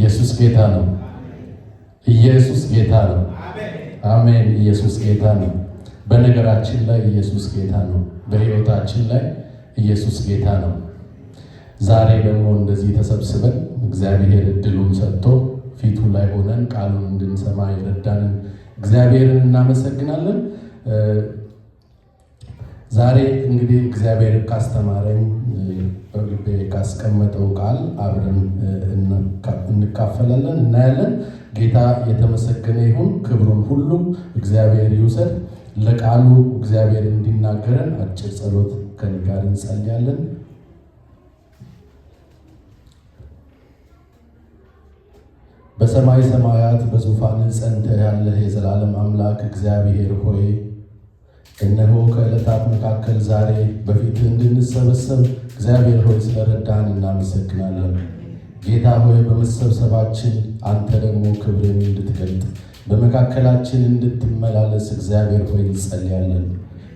ኢየሱስ ጌታ ነው። ኢየሱስ ጌታ ነው። አሜን። ኢየሱስ ጌታ ነው። በነገራችን ላይ ኢየሱስ ጌታ ነው። በሕይወታችን ላይ ኢየሱስ ጌታ ነው። ዛሬ ደግሞ እንደዚህ ተሰብስበን እግዚአብሔር እድሉን ሰጥቶ ፊቱ ላይ ሆነን ቃሉን እንድንሰማ የረዳንን እግዚአብሔርን እናመሰግናለን። ዛሬ እንግዲህ እግዚአብሔር ካስተማረኝ በልቤ ካስቀመጠው ቃል አብረን እንካፈላለን፣ እናያለን። ጌታ የተመሰገነ ይሁን። ክብሩን ሁሉ እግዚአብሔር ይውሰድ። ለቃሉ እግዚአብሔር እንዲናገረን አጭር ጸሎት ከኔ ጋር እንጸልያለን። በሰማይ ሰማያት በዙፋን ጸንተህ ያለህ የዘላለም አምላክ እግዚአብሔር ሆይ እነሆ ከዕለታት መካከል ዛሬ በፊትህ እንድንሰበሰብ እግዚአብሔር ሆይ ስለረዳህን እናመሰግናለን። ጌታ ሆይ በመሰብሰባችን አንተ ደግሞ ክብርን እንድትገልጥ በመካከላችን እንድትመላለስ እግዚአብሔር ሆይ እንጸልያለን።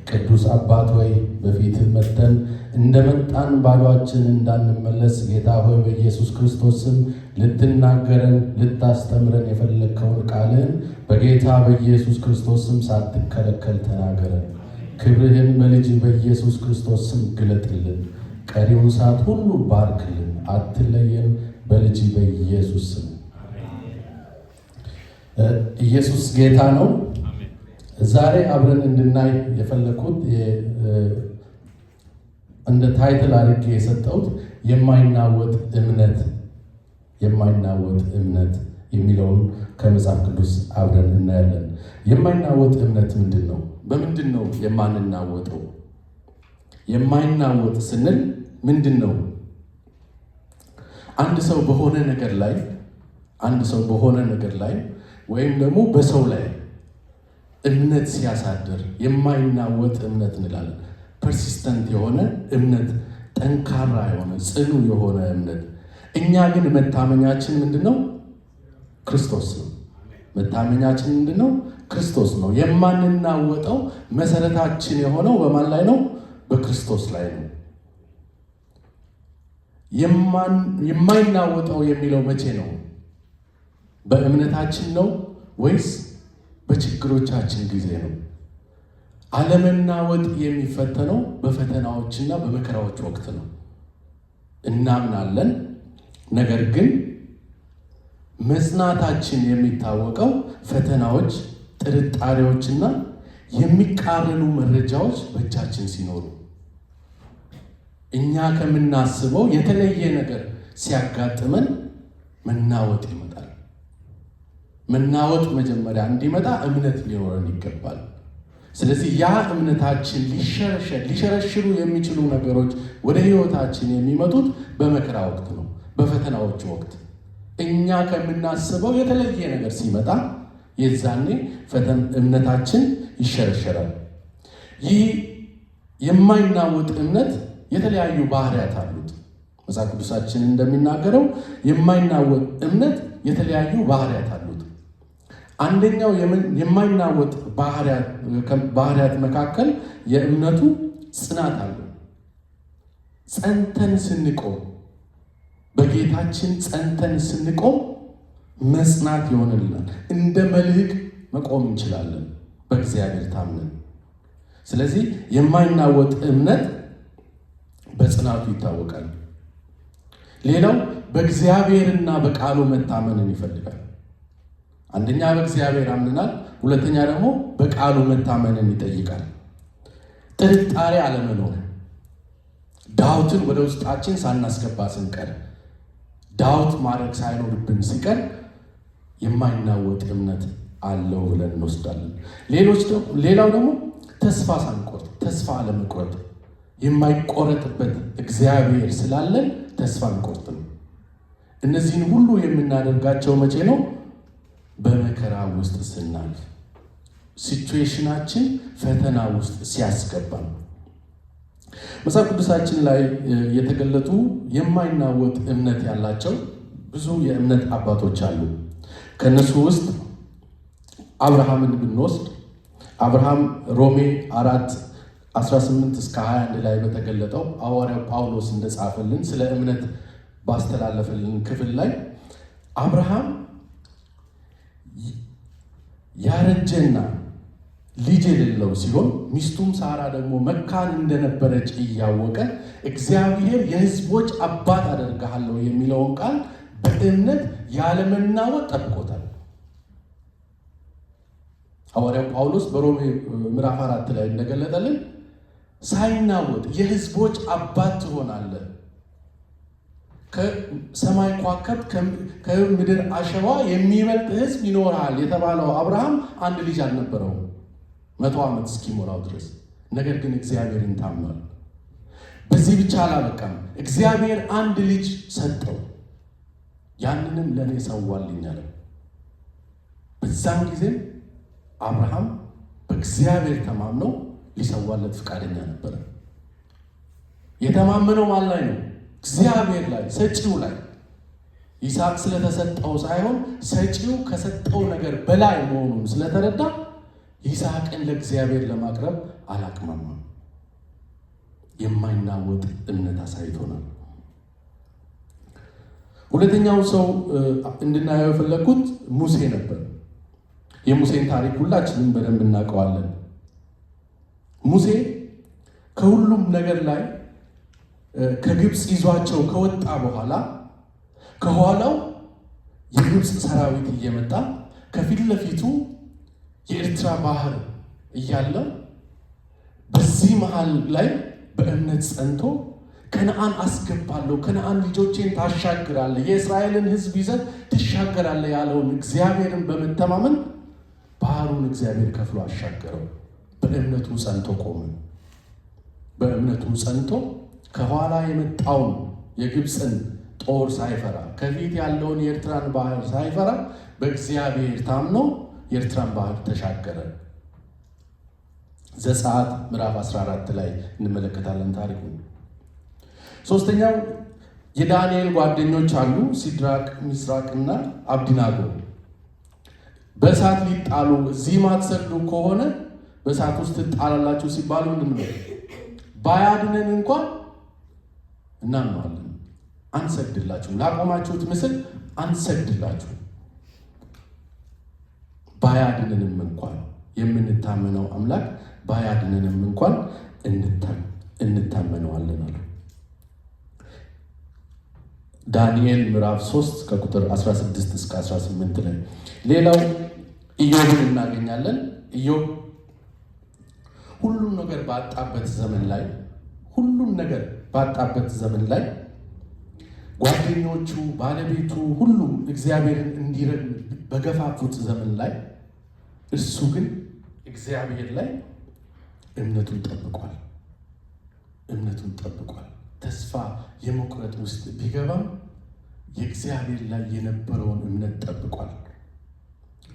ቅዱስ አባት ሆይ በፊትህ መጥተን እንደመጣን ባዶአችን እንዳንመለስ ጌታ ሆይ በኢየሱስ ክርስቶስ ስም ልትናገረን ልታስተምረን የፈለግከውን ቃልህን በጌታ በኢየሱስ ክርስቶስ ስም ሳትከለከል ተናገረን። ክብርህን በልጅ በኢየሱስ ክርስቶስ ስም ግለጥልን። ቀሪውን ሰዓት ሁሉ ባርክልን፣ አትለየን። በልጅ በኢየሱስ ስም ኢየሱስ ጌታ ነው። ዛሬ አብረን እንድናይ የፈለኩት እንደ ታይትል አድርጌ የሰጠሁት የማይናወጥ እምነት የሚለውን ከመጽሐፍ ቅዱስ አብረን እናያለን። የማይናወጥ እምነት ምንድን ነው? በምንድን ነው የማንናወጠው? የማይናወጥ ስንል ምንድን ነው? አንድ ሰው በሆነ ነገር ላይ ወይም ደግሞ በሰው ላይ እምነት ሲያሳድር የማይናወጥ እምነት እንላለን። ፐርሲስተንት የሆነ እምነት፣ ጠንካራ የሆነ ጽኑ የሆነ እምነት። እኛ ግን መታመኛችን ምንድነው? ክርስቶስ ነው። መታመኛችን ምንድነው? ክርስቶስ ነው። የማንናወጠው መሰረታችን የሆነው በማን ላይ ነው? በክርስቶስ ላይ ነው። የማይናወጠው የሚለው መቼ ነው? በእምነታችን ነው ወይስ በችግሮቻችን ጊዜ ነው? አለመናወጥ የሚፈተነው በፈተናዎችና በመከራዎች ወቅት ነው። እናምናለን፣ ነገር ግን መጽናታችን የሚታወቀው ፈተናዎች፣ ጥርጣሬዎችና የሚቃረኑ መረጃዎች በእጃችን ሲኖሩ፣ እኛ ከምናስበው የተለየ ነገር ሲያጋጥመን መናወጥ ይመጣል። መናወጥ መጀመሪያ እንዲመጣ እምነት ሊኖረን ይገባል። ስለዚህ ያ እምነታችን ሊሸረሽሩ የሚችሉ ነገሮች ወደ ሕይወታችን የሚመጡት በመከራ ወቅት ነው፣ በፈተናዎች ወቅት። እኛ ከምናስበው የተለየ ነገር ሲመጣ የዛኔ እምነታችን ይሸረሸራል። ይህ የማይናወጥ እምነት የተለያዩ ባህሪያት አሉት። መጽሐፍ ቅዱሳችን እንደሚናገረው የማይናወጥ እምነት የተለያዩ ባህሪያት አሉት። አንደኛው የማይናወጥ ባህሪያት መካከል የእምነቱ ጽናት አለ። ጸንተን ስንቆም፣ በጌታችን ጸንተን ስንቆም መጽናት ይሆንልናል። እንደ መልህቅ መቆም እንችላለን በእግዚአብሔር ታምነን። ስለዚህ የማይናወጥ እምነት በጽናቱ ይታወቃል። ሌላው በእግዚአብሔርና በቃሉ መታመንን ይፈልጋል። አንደኛ በእግዚአብሔር አምነናል፣ ሁለተኛ ደግሞ በቃሉ መታመንን ይጠይቃል። ጥርጣሬ አለመኖር፣ ዳውትን ወደ ውስጣችን ሳናስገባ ስንቀር፣ ዳውት ማድረግ ሳይኖርብን ሲቀር የማይናወጥ እምነት አለው ብለን እንወስዳለን። ሌላው ደግሞ ተስፋ ሳንቆርጥ፣ ተስፋ አለመቁረጥ፣ የማይቆረጥበት እግዚአብሔር ስላለን ተስፋ አንቆርጥም። እነዚህን ሁሉ የምናደርጋቸው መቼ ነው? በመከራ ውስጥ ስናልፍ፣ ሲቹዌሽናችን ፈተና ውስጥ ሲያስገባን። መጽሐፍ ቅዱሳችን ላይ የተገለጡ የማይናወጥ እምነት ያላቸው ብዙ የእምነት አባቶች አሉ። ከነሱ ውስጥ አብርሃምን ብንወስድ አብርሃም ሮሜ 4:18 እስከ 21 ላይ በተገለጠው ሐዋርያው ጳውሎስ እንደጻፈልን ስለ እምነት ባስተላለፈልን ክፍል ላይ አብርሃም ያረጀና ልጅ የሌለው ሲሆን ሚስቱም ሳራ ደግሞ መካን እንደነበረች እያወቀ እግዚአብሔር የሕዝቦች አባት አደርግሃለሁ የሚለውን ቃል በእምነት ያለመናወጥ ጠብቆታል። ሐዋርያው ጳውሎስ በሮሜ ምዕራፍ 4 ላይ እንደገለጠልን ሳይናወጥ የሕዝቦች አባት ትሆናለህ፣ ከሰማይ ከዋክብት ከምድር አሸዋ የሚበልጥ ሕዝብ ይኖራል የተባለው አብርሃም አንድ ልጅ አልነበረውም 100 ዓመት እስኪሞላው ድረስ። ነገር ግን እግዚአብሔርን ታምኗል። በዚህ ብቻ አላበቃም። እግዚአብሔር አንድ ልጅ ሰጠው፣ ያንንም ለእኔ ሰዋልኝ አለ። በዛም ጊዜም አብርሃም በእግዚአብሔር ተማምነው ሊሰዋለት ፈቃደኛ ነበረ። የተማመነው ማን ላይ ነው? እግዚአብሔር ላይ፣ ሰጪው ላይ። ይስሐቅ ስለተሰጠው ሳይሆን ሰጪው ከሰጠው ነገር በላይ መሆኑን ስለተረዳ ይስሐቅን ለእግዚአብሔር ለማቅረብ አላቅማማም። የማይናወጥ እምነት አሳይቶናል። ሁለተኛው ሰው እንድናየው የፈለግኩት ሙሴ ነበር። የሙሴን ታሪክ ሁላችንም በደንብ እናውቀዋለን። ሙሴ ከሁሉም ነገር ላይ ከግብፅ ይዟቸው ከወጣ በኋላ ከኋላው የግብፅ ሰራዊት እየመጣ ከፊት ለፊቱ የኤርትራ ባህር እያለ በዚህ መሃል ላይ በእምነት ጸንቶ ከነአን አስገባለሁ፣ ከነአን ልጆቼን ታሻግራለህ፣ የእስራኤልን ሕዝብ ይዘህ ትሻገራለህ ያለውን እግዚአብሔርን በመተማመን ባህሩን እግዚአብሔር ከፍሎ አሻገረው። በእምነቱ ጸንቶ ቆመ። በእምነቱ ጸንቶ ከኋላ የመጣውን የግብፅን ጦር ሳይፈራ፣ ከፊት ያለውን የኤርትራን ባህር ሳይፈራ በእግዚአብሔር ታምኖ የኤርትራን ባህር ተሻገረ። ዘጸአት ምዕራፍ 14 ላይ እንመለከታለን ታሪኩ። ሶስተኛው የዳንኤል ጓደኞች አሉ፣ ሲድራቅ ሚሳቅና አብደናጎ። በእሳት ሊጣሉ እዚህ ማትሰግዱ ከሆነ በእሳት ውስጥ ትጣላላችሁ ሲባሉ ምንድነው? ባያድነን እንኳን እናምናለን፣ አንሰግድላችሁም፣ ላቆማችሁት ምስል አንሰግድላችሁም። ባያድነንም እንኳን የምንታመነው አምላክ ባያድነንም እንኳን እንታመነዋለን አሉ። ዳንኤል ምዕራፍ 3 ከቁጥር 16 እስከ 18 ላይ። ሌላው ኢዮብን እናገኛለን። ኢዮብ ሁሉም ነገር ባጣበት ዘመን ላይ ጓደኞቹ፣ ባለቤቱ፣ ሁሉም እግዚአብሔርን እንዲረድ በገፋፉት ዘመን ላይ እሱ ግን እግዚአብሔር ላይ እምነቱን ጠብቋል። ተስፋ የመቁረጥ ውስጥ ቢገባም የእግዚአብሔር ላይ የነበረውን እምነት ጠብቋል።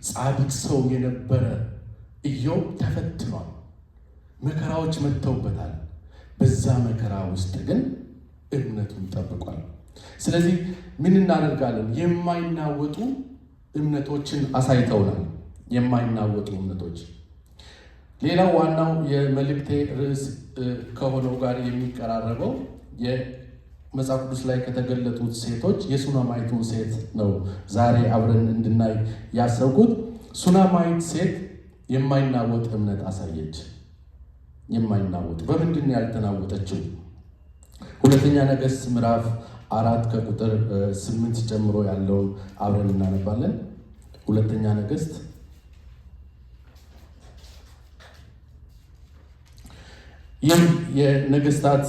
ጻድቅ ሰው የነበረ ኢዮብ ተፈትኗል። መከራዎች መጥተውበታል። በዛ መከራ ውስጥ ግን እምነቱን ጠብቋል። ስለዚህ ምን እናደርጋለን? የማይናወጡ እምነቶችን አሳይተውናል። የማይናወጡ እምነቶች። ሌላው ዋናው የመልእክቴ ርዕስ ከሆነው ጋር የሚቀራረበው የመጽሐፍ ቅዱስ ላይ ከተገለጡት ሴቶች የሱናማይቱን ሴት ነው ዛሬ አብረን እንድናይ ያሰብኩት። ሱናማይት ሴት የማይናወጥ እምነት አሳየች። የማይናወጥ በምንድን ነው ያልተናወጠችው? ሁለተኛ ነገሥት ምዕራፍ 4 ከቁጥር 8 ጀምሮ ያለውን አብረን እናነባለን። ሁለተኛ ነገሥት ይህ የነገስታት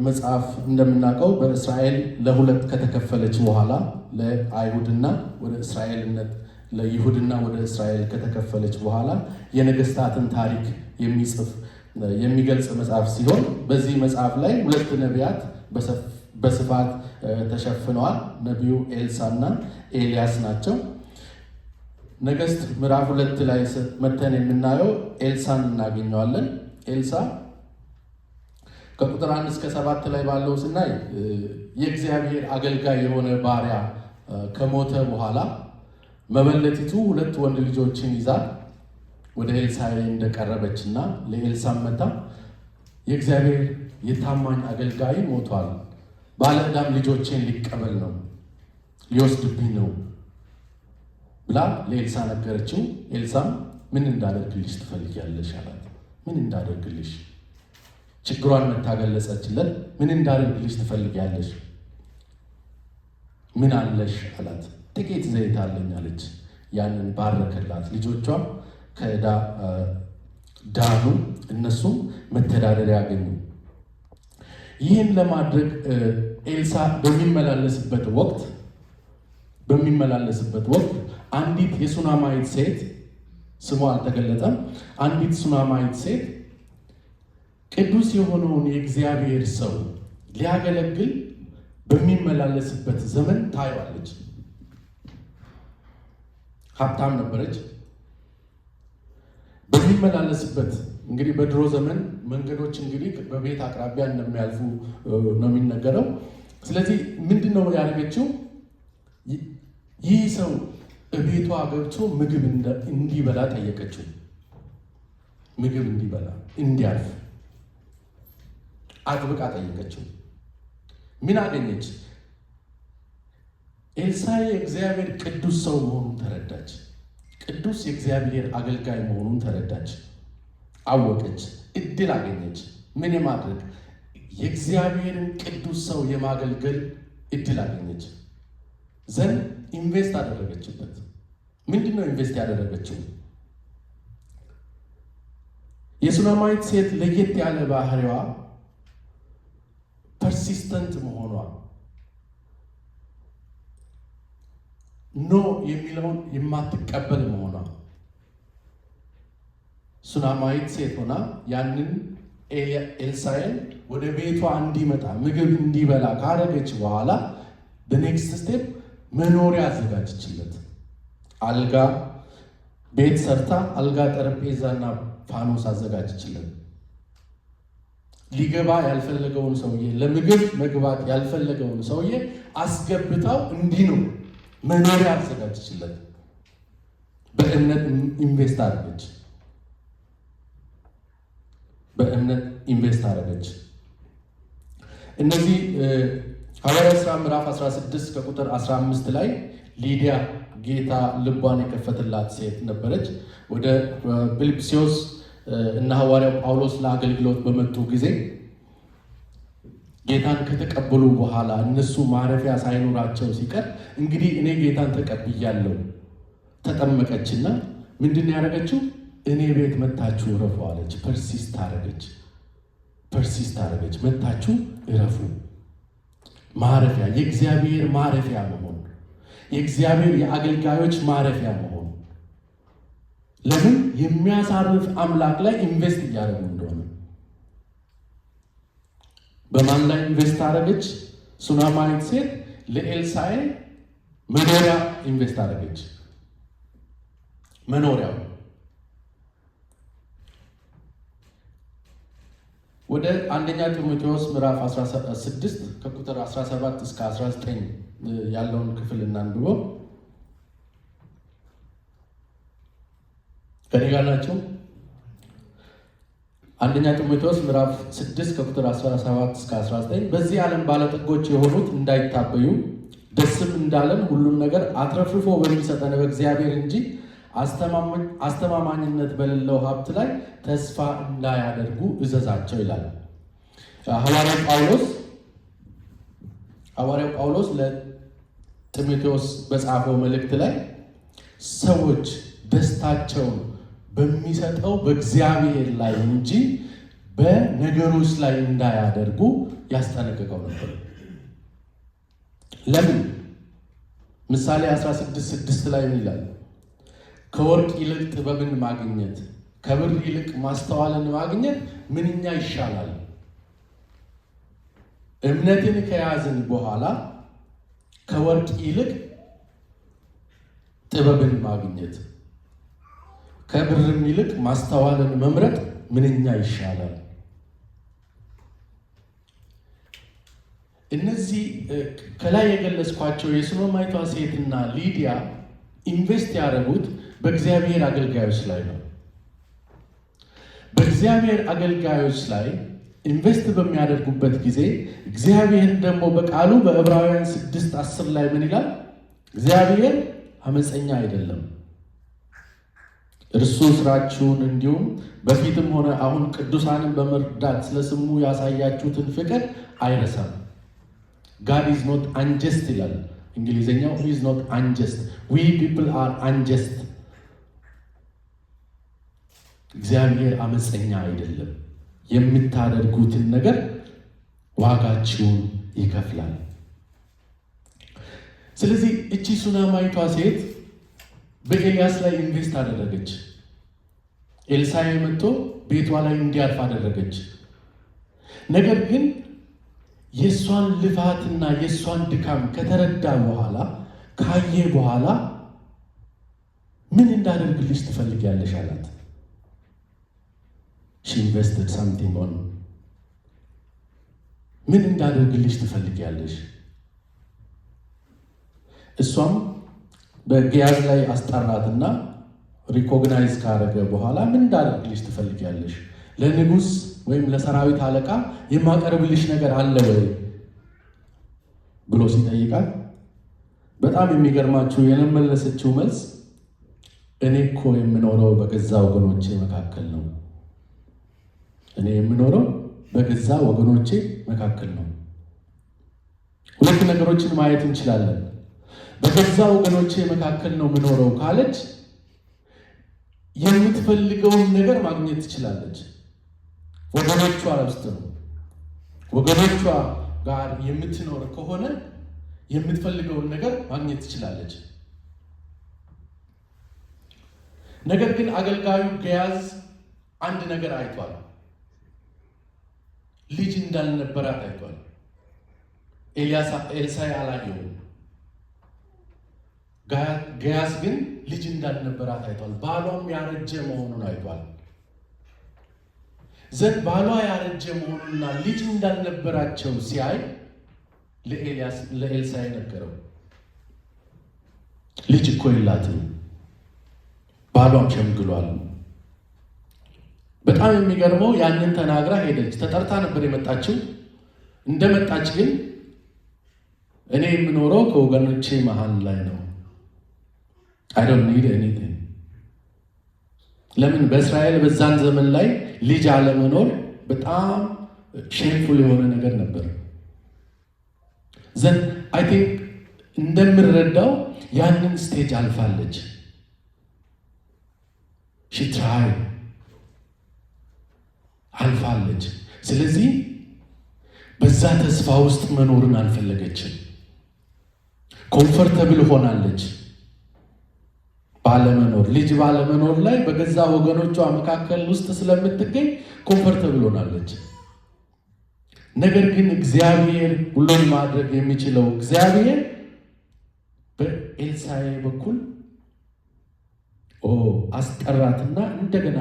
መጽሐፍ እንደምናውቀው በእስራኤል ለሁለት ከተከፈለች በኋላ ለአይሁድና ወደ እስራኤልነት፣ ለይሁድና ወደ እስራኤል ከተከፈለች በኋላ የነገስታትን ታሪክ የሚገልጽ መጽሐፍ ሲሆን በዚህ መጽሐፍ ላይ ሁለት ነቢያት በስፋት ተሸፍነዋል። ነቢዩ ኤልሳና ኤልያስ ናቸው። ነገስት ምዕራፍ 2 ላይ መተን የምናየው ኤልሳን እናገኘዋለን። ኤልሳ ከቁጥር 1 እስከ 7 ላይ ባለው ስናይ የእግዚአብሔር አገልጋይ የሆነ ባሪያ ከሞተ በኋላ መበለቲቱ 2 ወንድ ልጆችን ይዛ ወደ ኤልሳ እንደቀረበችና ለኤልሳም መጣ የእግዚአብሔር የታማኝ አገልጋይ ሞቷል፣ ባለ ዕዳም ልጆቼን ሊቀበል ነው፣ ሊወስድብኝ ነው ብላ ለኤልሳ ነገረችው። ኤልሳም ምን እንዳደርግልሽ ትፈልጊያለሽ አላት። ምን እንዳደርግልሽ? ችግሯን መታገለጸችለት። ምን እንዳደርግልሽ ትፈልጊያለሽ? ምን አለሽ አላት። ጥቂት ዘይት አለኝ አለች። ያንን ባረከላት። ልጆቿም ከዕዳ ዳኑ፣ እነሱም መተዳደሪያ ያገኙ። ይህን ለማድረግ ኤልሳ በሚመላለስበት ወቅት አንዲት የሱናማይት ሴት፣ ስሟ አልተገለጠም፣ አንዲት ሱናማይት ሴት ቅዱስ የሆነውን የእግዚአብሔር ሰው ሊያገለግል በሚመላለስበት ዘመን ታየዋለች። ሀብታም ነበረች። በሚመላለስበት እንግዲህ በድሮ ዘመን መንገዶች እንግዲህ በቤት አቅራቢያ እንደሚያልፉ ነው የሚነገረው። ስለዚህ ምንድን ነው ያደረገችው? ይህ ሰው ቤቷ ገብቶ ምግብ እንዲበላ ጠየቀችው። ምግብ እንዲበላ እንዲያልፍ አጥብቃ ጠየቀችው። ምን አገኘች? ኤልሳ የእግዚአብሔር ቅዱስ ሰው መሆኑን ተረዳች። ቅዱስ የእግዚአብሔር አገልጋይ መሆኑን ተረዳች፣ አወቀች፣ እድል አገኘች። ምን የማድረግ? የእግዚአብሔርን ቅዱስ ሰው የማገልገል እድል አገኘች። ዘንድ ኢንቨስት አደረገችበት። ምንድን ነው ኢንቨስት ያደረገችው? የሱናማይት ሴት ለየት ያለ ባህሪዋ ፐርሲስተንት መሆኗ፣ ኖ የሚለውን የማትቀበል መሆኗ። ሱናማይት ሴት ሆና ያንን ኤልሳዕን ወደ ቤቷ እንዲመጣ ምግብ እንዲበላ ካደረገች በኋላ በኔክስት ስቴፕ መኖሪያ አዘጋጀችለት። አልጋ ቤት ሰርታ አልጋ፣ ጠረጴዛና ፋኖስ አዘጋጀችለት። ሊገባ ያልፈለገውን ሰውዬ፣ ለምግብ መግባት ያልፈለገውን ሰውዬ አስገብታው እንዲኖር መኖሪያ አዘጋጀችለት። በእምነት ኢንቨስት አደረገች። እነዚህ ሐዋርያት ሥራ ምዕራፍ 16 ከቁጥር 15 ላይ ሊዲያ ጌታ ልቧን የከፈተላት ሴት ነበረች። ወደ ፊልጵስዩስ እና ሐዋርያው ጳውሎስ ለአገልግሎት በመጡ ጊዜ ጌታን ከተቀበሉ በኋላ እነሱ ማረፊያ ሳይኖራቸው ሲቀር እንግዲህ እኔ ጌታን ተቀብያለሁ ተጠመቀችና ምንድን ያደረገችው? እኔ ቤት መታችሁ እረፉ አለች። ፐርሲስት አደረገች። መታችሁ እረፉ። ማረፊያ፣ የእግዚአብሔር ማረፊያ መሆን፣ የእግዚአብሔር የአገልጋዮች ማረፊያ መሆን። ለምን? የሚያሳርፍ አምላክ ላይ ኢንቨስት እያደረጉ እንደሆነ። በማን ላይ ኢንቨስት አደረገች? ሱናማይት ሴት ለኤልሳዕ መኖሪያ ኢንቨስት አደረገች። መኖሪያው ወደ አንደኛ ጢሞቴዎስ ምዕራፍ 16 ከቁጥር 17 እስከ 19 ያለውን ክፍል እናንብበው። ከኔ ጋር ናቸው? አንደኛ ጢሞቴዎስ ምዕራፍ 6 ከቁጥር 17 እስከ 19 በዚህ ዓለም ባለጠጎች የሆኑት እንዳይታበዩ ደስም እንዳለን ሁሉን ነገር አትረፍርፎ በሚሰጠን በእግዚአብሔር እንጂ አስተማማኝነት በሌለው ሀብት ላይ ተስፋ እንዳያደርጉ እዘዛቸው ይላል ሐዋርያው ጳውሎስ ለጢሞቴዎስ በጻፈው መልእክት ላይ ሰዎች ደስታቸውን በሚሰጠው በእግዚአብሔር ላይ እንጂ በነገሮች ላይ እንዳያደርጉ ያስጠነቅቀው ነበር። ለምን? ምሳሌ 16:6 ላይ ምን ይላል? ከወርቅ ይልቅ ጥበብን ማግኘት፣ ከብር ይልቅ ማስተዋልን ማግኘት ምንኛ ይሻላል። እምነትን ከያዝን በኋላ ከወርቅ ይልቅ ጥበብን ማግኘት፣ ከብርም ይልቅ ማስተዋልን መምረጥ ምንኛ ይሻላል። እነዚህ ከላይ የገለጽኳቸው የሱነማይቷ ሴትና ሊዲያ ኢንቨስት ያደረጉት በእግዚአብሔር አገልጋዮች ላይ ነው። በእግዚአብሔር አገልጋዮች ላይ ኢንቨስት በሚያደርጉበት ጊዜ እግዚአብሔር ደግሞ በቃሉ በዕብራውያን 6:10 ላይ ምን ይላል? እግዚአብሔር አመፀኛ አይደለም። እርሱ ስራችሁን እንዲሁም በፊትም ሆነ አሁን ቅዱሳንን በመርዳት ስለ ስሙ ያሳያችሁትን ፍቅር አይረሳም። God is not unjust ይላል እንግሊዝኛው። He is not unjust. We people are unjust. እግዚአብሔር አመፀኛ አይደለም። የምታደርጉትን ነገር ዋጋችሁን ይከፍላል። ስለዚህ እቺ ሱናማይቷ ሴት በኤልያስ ላይ ኢንቨስት አደረገች። ኤልሳዕ መጥቶ ቤቷ ላይ እንዲያርፍ አደረገች። ነገር ግን የእሷን ልፋትና የእሷን ድካም ከተረዳ በኋላ ካየ በኋላ ምን እንዳደርግልሽ ትፈልጊያለሽ አላት። she invested something on ምን እንዳደርግልሽ ትፈልጊያለሽ? እሷም በጊያዝ ላይ አስጠራትና ሪኮግናይዝ ካደረገ በኋላ ምን እንዳደርግልሽ ትፈልጊያለሽ? ለንጉሥ ወይም ለሰራዊት አለቃ የማቀርብልሽ ነገር አለ ወይ ብሎ ሲጠይቃት በጣም የሚገርማችሁ የመለሰችው መልስ እኔ እኮ የምኖረው በገዛ ወገኖቼ መካከል ነው። እኔ የምኖረው በገዛ ወገኖቼ መካከል ነው። ሁለት ነገሮችን ማየት እንችላለን። በገዛ ወገኖቼ መካከል ነው የምኖረው ካለች የምትፈልገውን ነገር ማግኘት ትችላለች። ወገኖቿ ውስጥ ነው። ወገኖቿ ጋር የምትኖር ከሆነ የምትፈልገውን ነገር ማግኘት ትችላለች። ነገር ግን አገልጋዩ ጊያዝ አንድ ነገር አይቷል። ልጅ እንዳልነበራት አይቷል። ኤልሳዕ አላየውም። ጊያዝ ግን ልጅ እንዳልነበራት አይቷል። ባሏም ያረጀ መሆኑን አይቷል። ባሏ ያረጀ መሆኑንና ልጅ እንዳልነበራቸው ሲያይ ለኤልሳዕ ነገረው። ልጅ እኮ የላትም፣ ባሏም ሸምግሏል። በጣም የሚገርመው ያንን ተናግራ ሄደች። ተጠርታ ነበር የመጣችው። እንደመጣች ግን እኔ የምኖረው ከወገኖቼ መሃል ላይ ነው። I don't need anything። ለምን በእስራኤል በዛን ዘመን ላይ ልጅ አለመኖር በጣም ሼምፉል የሆነ ነገር ነበር። ዘን አይ ቲንክ እንደምረዳው ያንን ስቴጅ አልፋለች። ሺ ትራይ አልፋለች። ስለዚህ በዛ ተስፋ ውስጥ መኖርን አልፈለገችም። ኮምፈርተብል ሆናለች። ባለመኖር ልጅ ባለመኖር ላይ በገዛ ወገኖቿ መካከል ውስጥ ስለምትገኝ ኮምፈርተብል ሆናለች። ነገር ግን እግዚአብሔር ሁሉን ማድረግ የሚችለው እግዚአብሔር በኤልሳዕ በኩል አስጠራትና እንደገና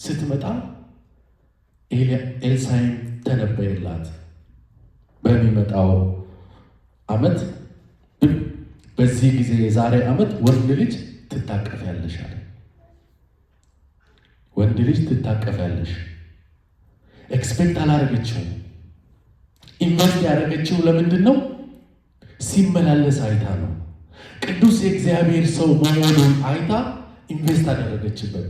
ስትመጣ ኤልሳዕ ተነበየላት። በሚመጣው ዓመት በዚህ ጊዜ የዛሬ ዓመት ወንድ ልጅ ትታቀፊያለሽ አለ። ወንድ ልጅ ትታቀፊያለሽ። ኤክስፔክት አላረገችው። ኢንቨስት ያደረገችው ለምንድን ነው? ሲመላለስ አይታ ነው። ቅዱስ የእግዚአብሔር ሰው መሆኑን አይታ ኢንቨስት አደረገችበት።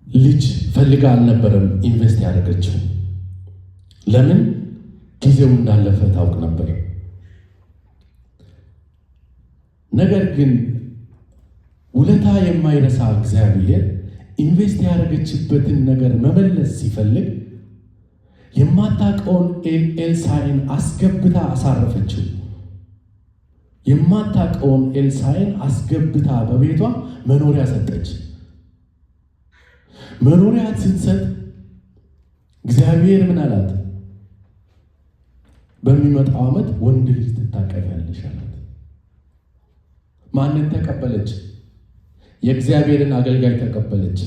ልጅ ፈልጋ አልነበረም ኢንቨስት ያደረገችው። ለምን? ጊዜው እንዳለፈ ታውቅ ነበር። ነገር ግን ውለታ የማይረሳ እግዚአብሔር ኢንቨስት ያደረገችበትን ነገር መመለስ ሲፈልግ የማታውቀውን ኤልሳዕን አስገብታ አሳረፈችው። የማታውቀውን ኤልሳዕን አስገብታ በቤቷ መኖሪያ ሰጠች። መኖሪያ ስትሰጥ እግዚአብሔር ምን አላት? በሚመጣው ዓመት ወንድ ልጅ ትታቀፊያለሽ አላት። ማንን ተቀበለች? የእግዚአብሔርን አገልጋይ ተቀበለች።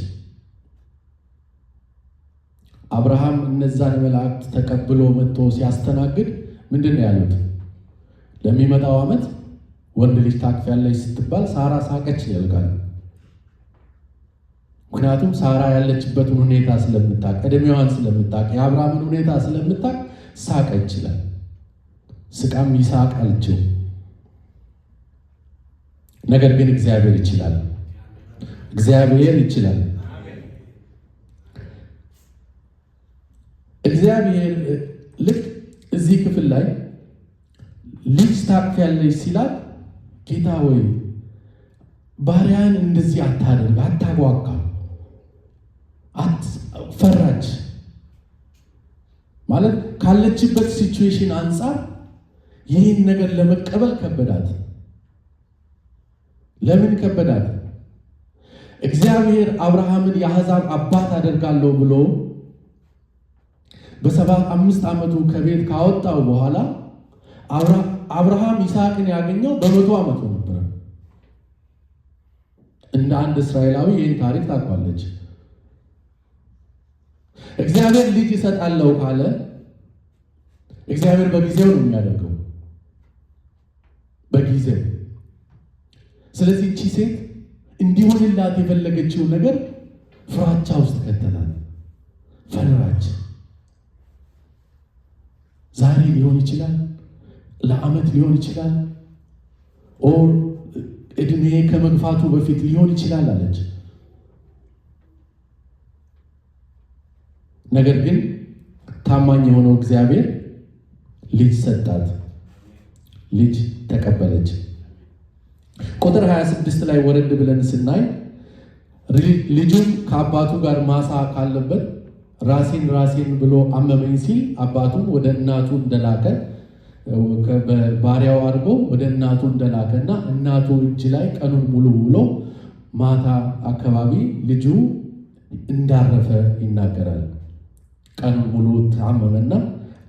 አብርሃም እነዛን መላእክት ተቀብሎ መጥቶ ሲያስተናግድ ምንድን ነው ያሉት? ለሚመጣው ዓመት ወንድ ልጅ ታቅፊያለሽ ስትባል ሳራ ሳቀች ይልቃል። ምክንያቱም ሳራ ያለችበትን ሁኔታ ስለምታቅ፣ እድሜዋን ስለምታቅ፣ የአብርሃምን ሁኔታ ስለምታቅ ሳቀች ይላል። ስቃም ይስሐቅ አለችው። ነገር ግን እግዚአብሔር ይችላል። እግዚአብሔር ይችላል። እግዚአብሔር ልክ እዚህ ክፍል ላይ ልጅ ታቅፊያለሽ ሲላት ጌታ ሆይ ባሪያን እንደዚህ አታደርግ፣ አታጓጓ፣ ፈራች ማለት ካለችበት ሲቹዌሽን አንጻር ይህን ነገር ለመቀበል ከበዳት። ለምን ከበዳት? እግዚአብሔር የአሕዛብ አባት አደርጋለሁ ብሎ በ75 ዓመቱ ከቤት ካወጣው በኋላ አብርሃም ይስሐቅን ያገኘው በ100 ዓመቱ ነበር። እንደ አንድ እስራኤላዊ ይህን ታሪክ ታውቃለች። እግዚአብሔር ልጅ ይሰጣለው ካለ እግዚአብሔር በጊዜው ነው የሚያደርገው፣ በጊዜው። ስለዚህ እቺ ሴት እንዲሆንላት የፈለገችው ነገር ፍራቻ ውስጥ ከተናል። ፈራች። ዛሬ ሊሆን ይችላል፣ ለዓመት ሊሆን ይችላል፣ ኦር እድሜ ከመግፋቱ በፊት ሊሆን ይችላል አለች። ነገር ግን ታማኝ የሆነው እግዚአብሔር ልጅ ሰጣት፣ ልጅ ተቀበለች። ቁጥር 26 ላይ ወረድ ብለን ስናይ ልጁም ከአባቱ ጋር ማሳ ካለበት ራሴን ብሎ አመመኝ ሲል አባቱን ወደ እናቱ እንደላከ ባሪያው አድርጎ ወደ እናቱ እንደላከና እናቱ እጅ ላይ ቀኑን ሙሉ ውሎ ማታ አካባቢ ልጁ እንዳረፈ ይናገራል። ቀኑን ሙሉ ታመመና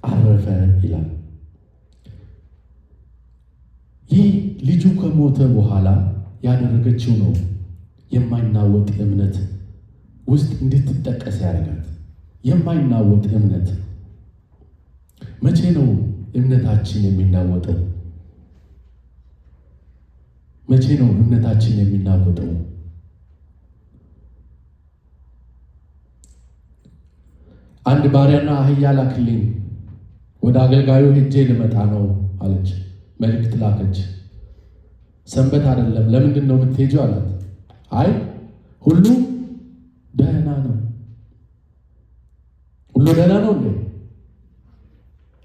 አረፈ ይላል። ይህ ልጁ ከሞተ በኋላ ያደረገችው ነው የማይናወጥ እምነት ውስጥ እንድትጠቀስ ያደርጋት። የማይናወጥ እምነት። መቼ ነው እምነታችን የሚናወጠው? መቼ ነው እምነታችን የሚናወጠው? አንድ ባሪያና አህያ ላክልኝ፣ ወደ አገልጋዩ ሄጄ ልመጣ ነው አለች። መልእክት ላከች። ሰንበት አይደለም፣ ለምንድን ነው የምትሄጂው አላት። አይ ሁሉ ደህና ነው። ሁሉ ደህና ነው እንዴ?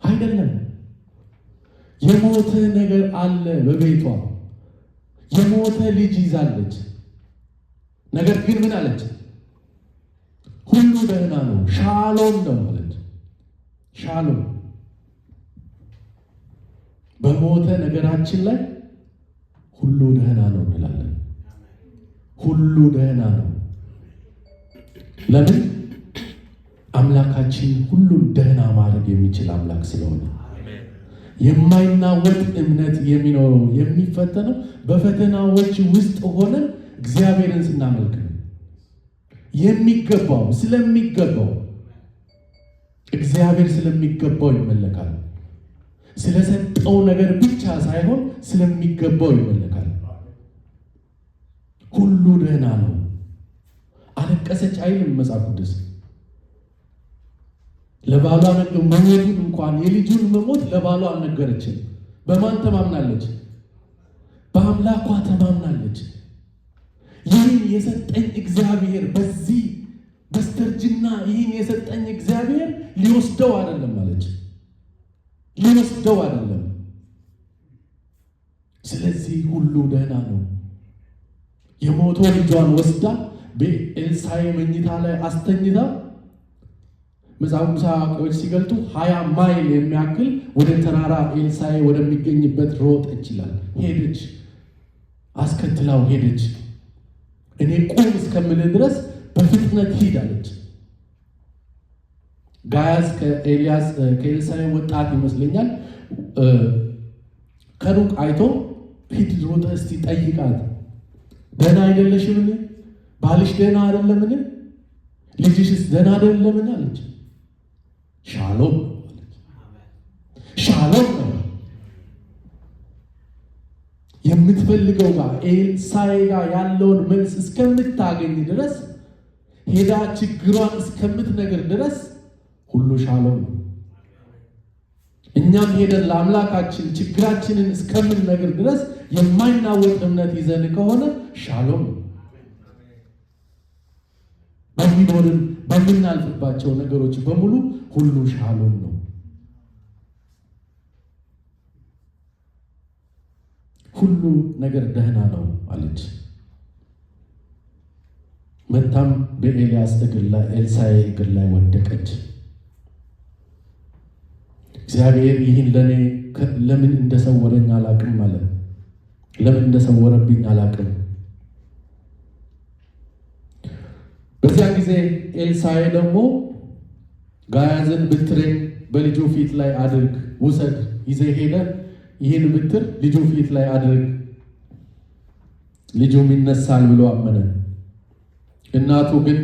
አይደለም። የሞተ ነገር አለ በቤቷ። የሞተ ልጅ ይዛለች። ነገር ግን ምን አለች? ሁሉ ደህና ነው፣ ሻሎም ነው አለች። ሻሎም። በሞተ ነገራችን ላይ ሁሉ ደህና ነው እንላለን። ሁሉ ደህና ነው። ለምን? አምላካችን ሁሉን ደህና ማድረግ የሚችል አምላክ ስለሆነ። የማይናወጥ እምነት የሚኖረው የሚፈተነው በፈተናዎች ውስጥ ሆነን እግዚአብሔርን ስናመልክ ነው። የሚገባው ስለሚገባው እግዚአብሔር ስለሚገባው ይመለካል። ስለሰጠው ነገር ብቻ ሳይሆን ስለሚገባው ይመለካል። ሁሉ ደህና ነው። አለቀሰች አይልም መጽሐፍ ቅዱስ። ለባሏ መሞቱን እንኳን የልጁን መሞት ለባሏ አልነገረችም። በማን ተማምናለች? በአምላኳ ተማምናለች። ይህን የሰጠኝ እግዚአብሔር በዚህ በስተርጅና ይህን የሰጠኝ እግዚአብሔር ሊወስደው አይደለም አለች። ሊወስደው አይደለም። ስለዚህ ሁሉ ደህና ነው። የሞቶ ልጇን ወስዳ በኤልሳዕ መኝታ ላይ አስተኝታ መጽሐፍ ቅዱስ አዋቂዎች ሲገልጡ 20 ማይል የሚያክል ወደ ተራራ ኤልሳዕ ወደሚገኝበት ሮጠች ይላል። ሄደች፣ አስከትላው ሄደች። እኔ ቁም እስከምልህ ድረስ በፍጥነት ሂድ አለች። ጋያዝ ከኤልሳዕ ወጣት ይመስለኛል። ከሩቅ አይቶ ሂድ ሮጠ እስቲ ጠይቃት፣ ደህና አይደለሽምን? ባልሽ ደህና አይደለምን? ልጅሽስ ደህና አይደለምን? አለች። ሻሎም አለች። ሻሎም ነው። የምትፈልገው ጋር ኤልሳዕ ጋር ያለውን መልስ እስከምታገኝ ድረስ ሄዳ ችግሯን እስከምትነግር ድረስ ሁሉ ሻሎም ነው። እኛም ሄደን ለአምላካችን ችግራችንን እስከምንነግር ድረስ የማይናወጥ እምነት ይዘን ከሆነ ሻሎም ነው። በሚኖርን በምናልፍባቸው ነገሮች በሙሉ ሁሉ ሻሎም ነው። ሁሉ ነገር ደህና ነው አለች። መታም በኤልያስ እግር ላይ ኤልሳዕ እግር ላይ ወደቀች። እግዚአብሔር ይህን ለኔ ለምን እንደሰወረኝ አላቅም ማለት ነው። ለምን እንደሰወረብኝ አላቅም። በዚያ ጊዜ ኤልሳዕ ደግሞ ጋያዝን ብትሬን በልጁ ፊት ላይ አድርግ፣ ውሰድ፣ ይዘህ ሄደ ይህን ብትር ልጁ ፊት ላይ አድርግ፣ ልጁም ይነሳል ብሎ አመነ። እናቱ ግን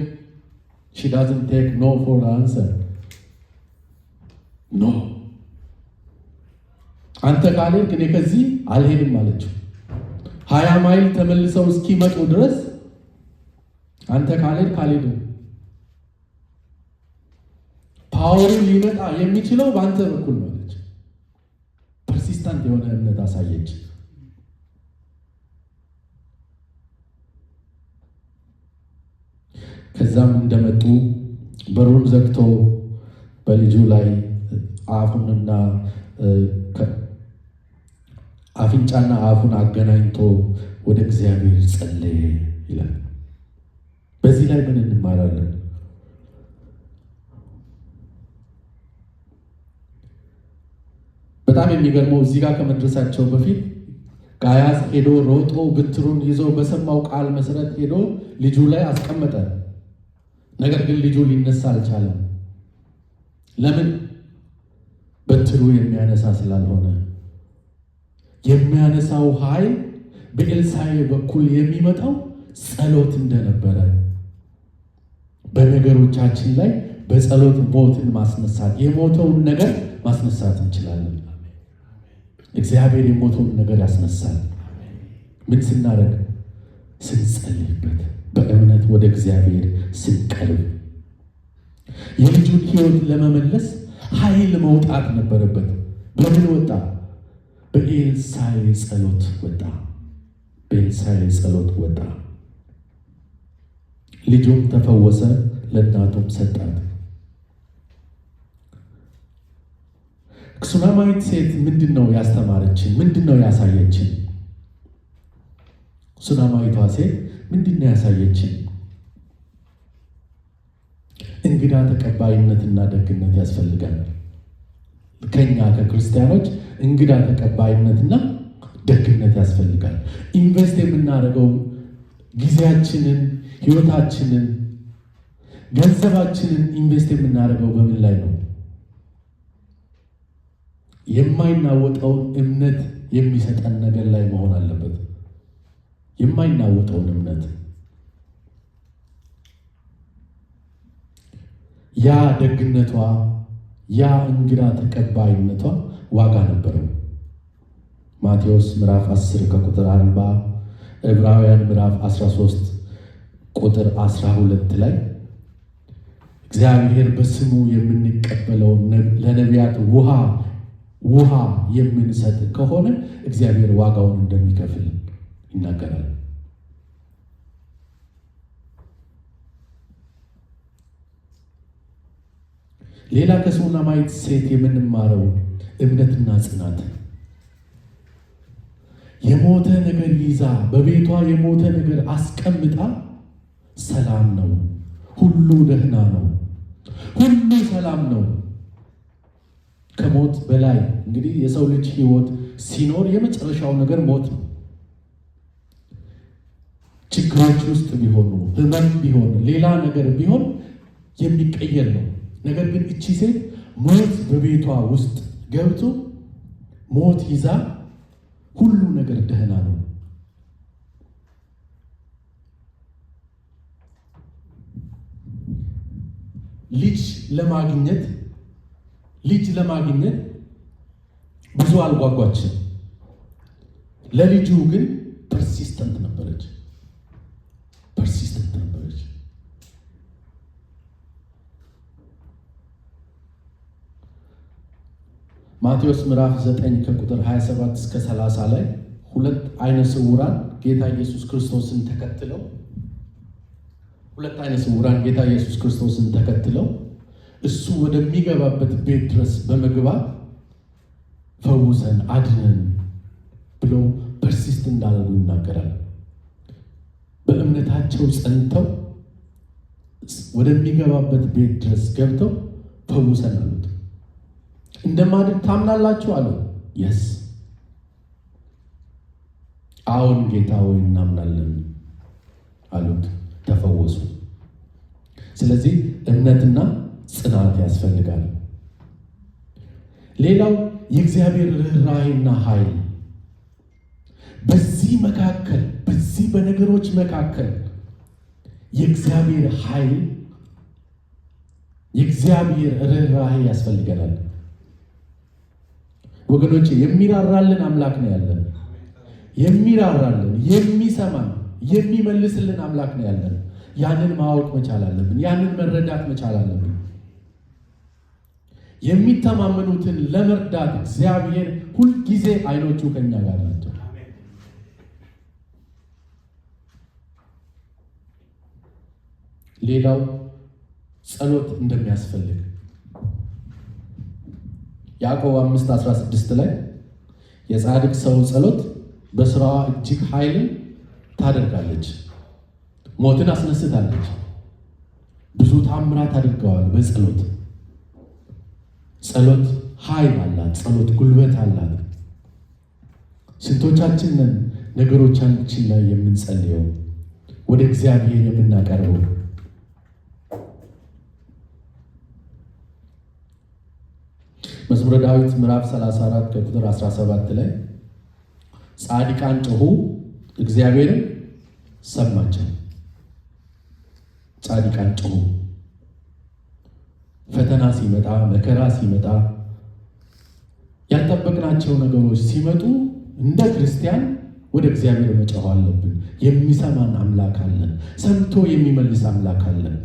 she doesn't take no for the answer no አንተ ካልሄድክ እኔ ከዚህ አልሄድም አለችው። 20 ማይል ተመልሰው እስኪመጡ ድረስ አንተ ካልሄድክ አልሄድም። ፓወሩ ሊመጣ የሚችለው በአንተ በኩል ነው አለች። ፐርሲስታንት የሆነ እምነት አሳየች። ከዛም እንደመጡ በሩን ዘግቶ በልጁ ላይ አፉንና አፍንጫና አፉን አገናኝቶ ወደ እግዚአብሔር ጸለየ ይላል። በዚህ ላይ ምን እንማራለን? በጣም የሚገርመው እዚህ ጋር ከመድረሳቸው በፊት ጋያዝ ሄዶ ሮጦ ብትሩን ይዞ በሰማው ቃል መሰረት ሄዶ ልጁ ላይ አስቀመጠ። ነገር ግን ልጁ ሊነሳ አልቻለም። ለምን? በትሩ የሚያነሳ ስላልሆነ። የሚያነሳው ኃይል በኤልሳዕ በኩል የሚመጣው ጸሎት እንደነበረ፣ በነገሮቻችን ላይ በጸሎት ሞትን ማስነሳት የሞተውን ነገር ማስነሳት እንችላለን። እግዚአብሔር የሞተውን ነገር ያስነሳል። ምን ስናደርግ? ስንጸልይበት፣ በእምነት ወደ እግዚአብሔር ስንቀርብ። የልጁን ሕይወት ለመመለስ ኃይል መውጣት ነበረበት። በምን ወጣ? በኤልሳዕ ጸሎት ወጣ። በኤልሳዕ ጸሎት ወጣ። ልጁም ተፈወሰ፣ ለእናቱም ሰጣት። ሱናማዊት ሴት ምንድን ነው ያስተማረችን? ምንድን ነው ያሳየችን? ሱናማዊቷ ሴት ምንድን ነው ያሳየችን? እንግዳ ተቀባይነትና ደግነት ያስፈልጋል። ከኛ ከክርስቲያኖች እንግዳ ተቀባይነትና ደግነት ያስፈልጋል። ኢንቨስት የምናደርገው ጊዜያችንን፣ ህይወታችንን፣ ገንዘባችንን ኢንቨስት የምናደርገው በምን ላይ ነው? የማይናወጠውን እምነት የሚሰጠን ነገር ላይ መሆን አለበት። የማይናወጠውን እምነት ያ ደግነቷ፣ ያ እንግዳ ተቀባይነቷ ዋጋ ነበረው። ማቴዎስ ምዕራፍ 10 ከቁጥር 40፣ ዕብራውያን ምዕራፍ 13 ቁጥር 12 ላይ እግዚአብሔር በስሙ የምንቀበለውን ለነቢያት ውሃ የምንሰጥ ከሆነ እግዚአብሔር ዋጋውን እንደሚከፍል ይናገራል። ሌላ ከሱናማዊት ሴት የምንማረው እምነትና ጽናት። የሞተ ነገር ይዛ በቤቷ የሞተ ነገር አስቀምጣ ሰላም ነው፣ ሁሉ ደህና ነው፣ ሁሉ ሰላም ነው። ከሞት በላይ እንግዲህ የሰው ልጅ ሕይወት ሲኖር የመጨረሻው ነገር ሞት ነው። ችግሮች ውስጥ ቢሆኑ፣ ህመም ቢሆን፣ ሌላ ነገር ቢሆን የሚቀየር ነው። ነገር ግን እቺ ሴት ሞት በቤቷ ውስጥ ገብቶ ሞት ይዛ ሁሉ ነገር ደህና ነው። ልጅ ለማግኘት ብዙ አልጓጓችም። ለልጁ ግን ፐርሲስተንት ነበረች። ማቴዎስ ምዕራፍ 9 ከቁጥር 27 እስከ 30 ላይ ሁለት አይነ ስውራን ጌታ ኢየሱስ ክርስቶስን ተከትለው እሱ ወደሚገባበት ቤት ድረስ በመግባት ፈውሰን አድነን ብለው ፐርሲስት እንዳደረጉ ይናገራል። በእምነታቸው ጸንተው ወደሚገባበት ቤት ድረስ ገብተው ፈውሰን አሉት። እንደማድን ታምናላችሁ አሉ። የስ አሁን ጌታ ሆይ እናምናለን አሉት። ተፈወሱ። ስለዚህ እምነትና ጽናት ያስፈልጋል። ሌላው የእግዚአብሔር ርኅራኄና ኃይል። በዚህ በነገሮች መካከል የእግዚአብሔር ኃይል፣ የእግዚአብሔር ርኅራኄ ያስፈልገናል። ወገኖቼ የሚራራልን አምላክ ነው ያለን። የሚራራልን፣ የሚሰማን፣ የሚመልስልን አምላክ ነው ያለን። ያንን ማወቅ መቻል አለብን። ያንን መረዳት መቻል አለብን። የሚተማመኑትን ለመርዳት እግዚአብሔር ሁልጊዜ አይኖቹ ከኛ ጋር ናቸው። ሌላው ጸሎት እንደሚያስፈልግ ያዕቆብ 5:16 ላይ የጻድቅ ሰው ጸሎት በስራዋ እጅግ ኃይልን ታደርጋለች፣ ሞትን አስነስታለች። ብዙ ታምራት አድርገዋል በጸሎት። ጸሎት ኃይል አላት። ጸሎት ጉልበት አላት። ስንቶቻችንን ነገሮቻችን ላይ የምንጸልየው ወደ እግዚአብሔር የምናቀርበው? መዝሙረ ዳዊት ምዕራፍ 34 ከቁጥር 17 ላይ ጻድቃን ጮኹ እግዚአብሔርም ሰማቸው። ጻድቃን ጮኹ። ፈተና ሲመጣ፣ መከራ ሲመጣ፣ ያልጠበቅናቸው ነገሮች ሲመጡ እንደ ክርስቲያን ወደ እግዚአብሔር መጮህ አለብን። የሚሰማን አምላክ አለን። ሰምቶ የሚመልስ አምላክ አለን።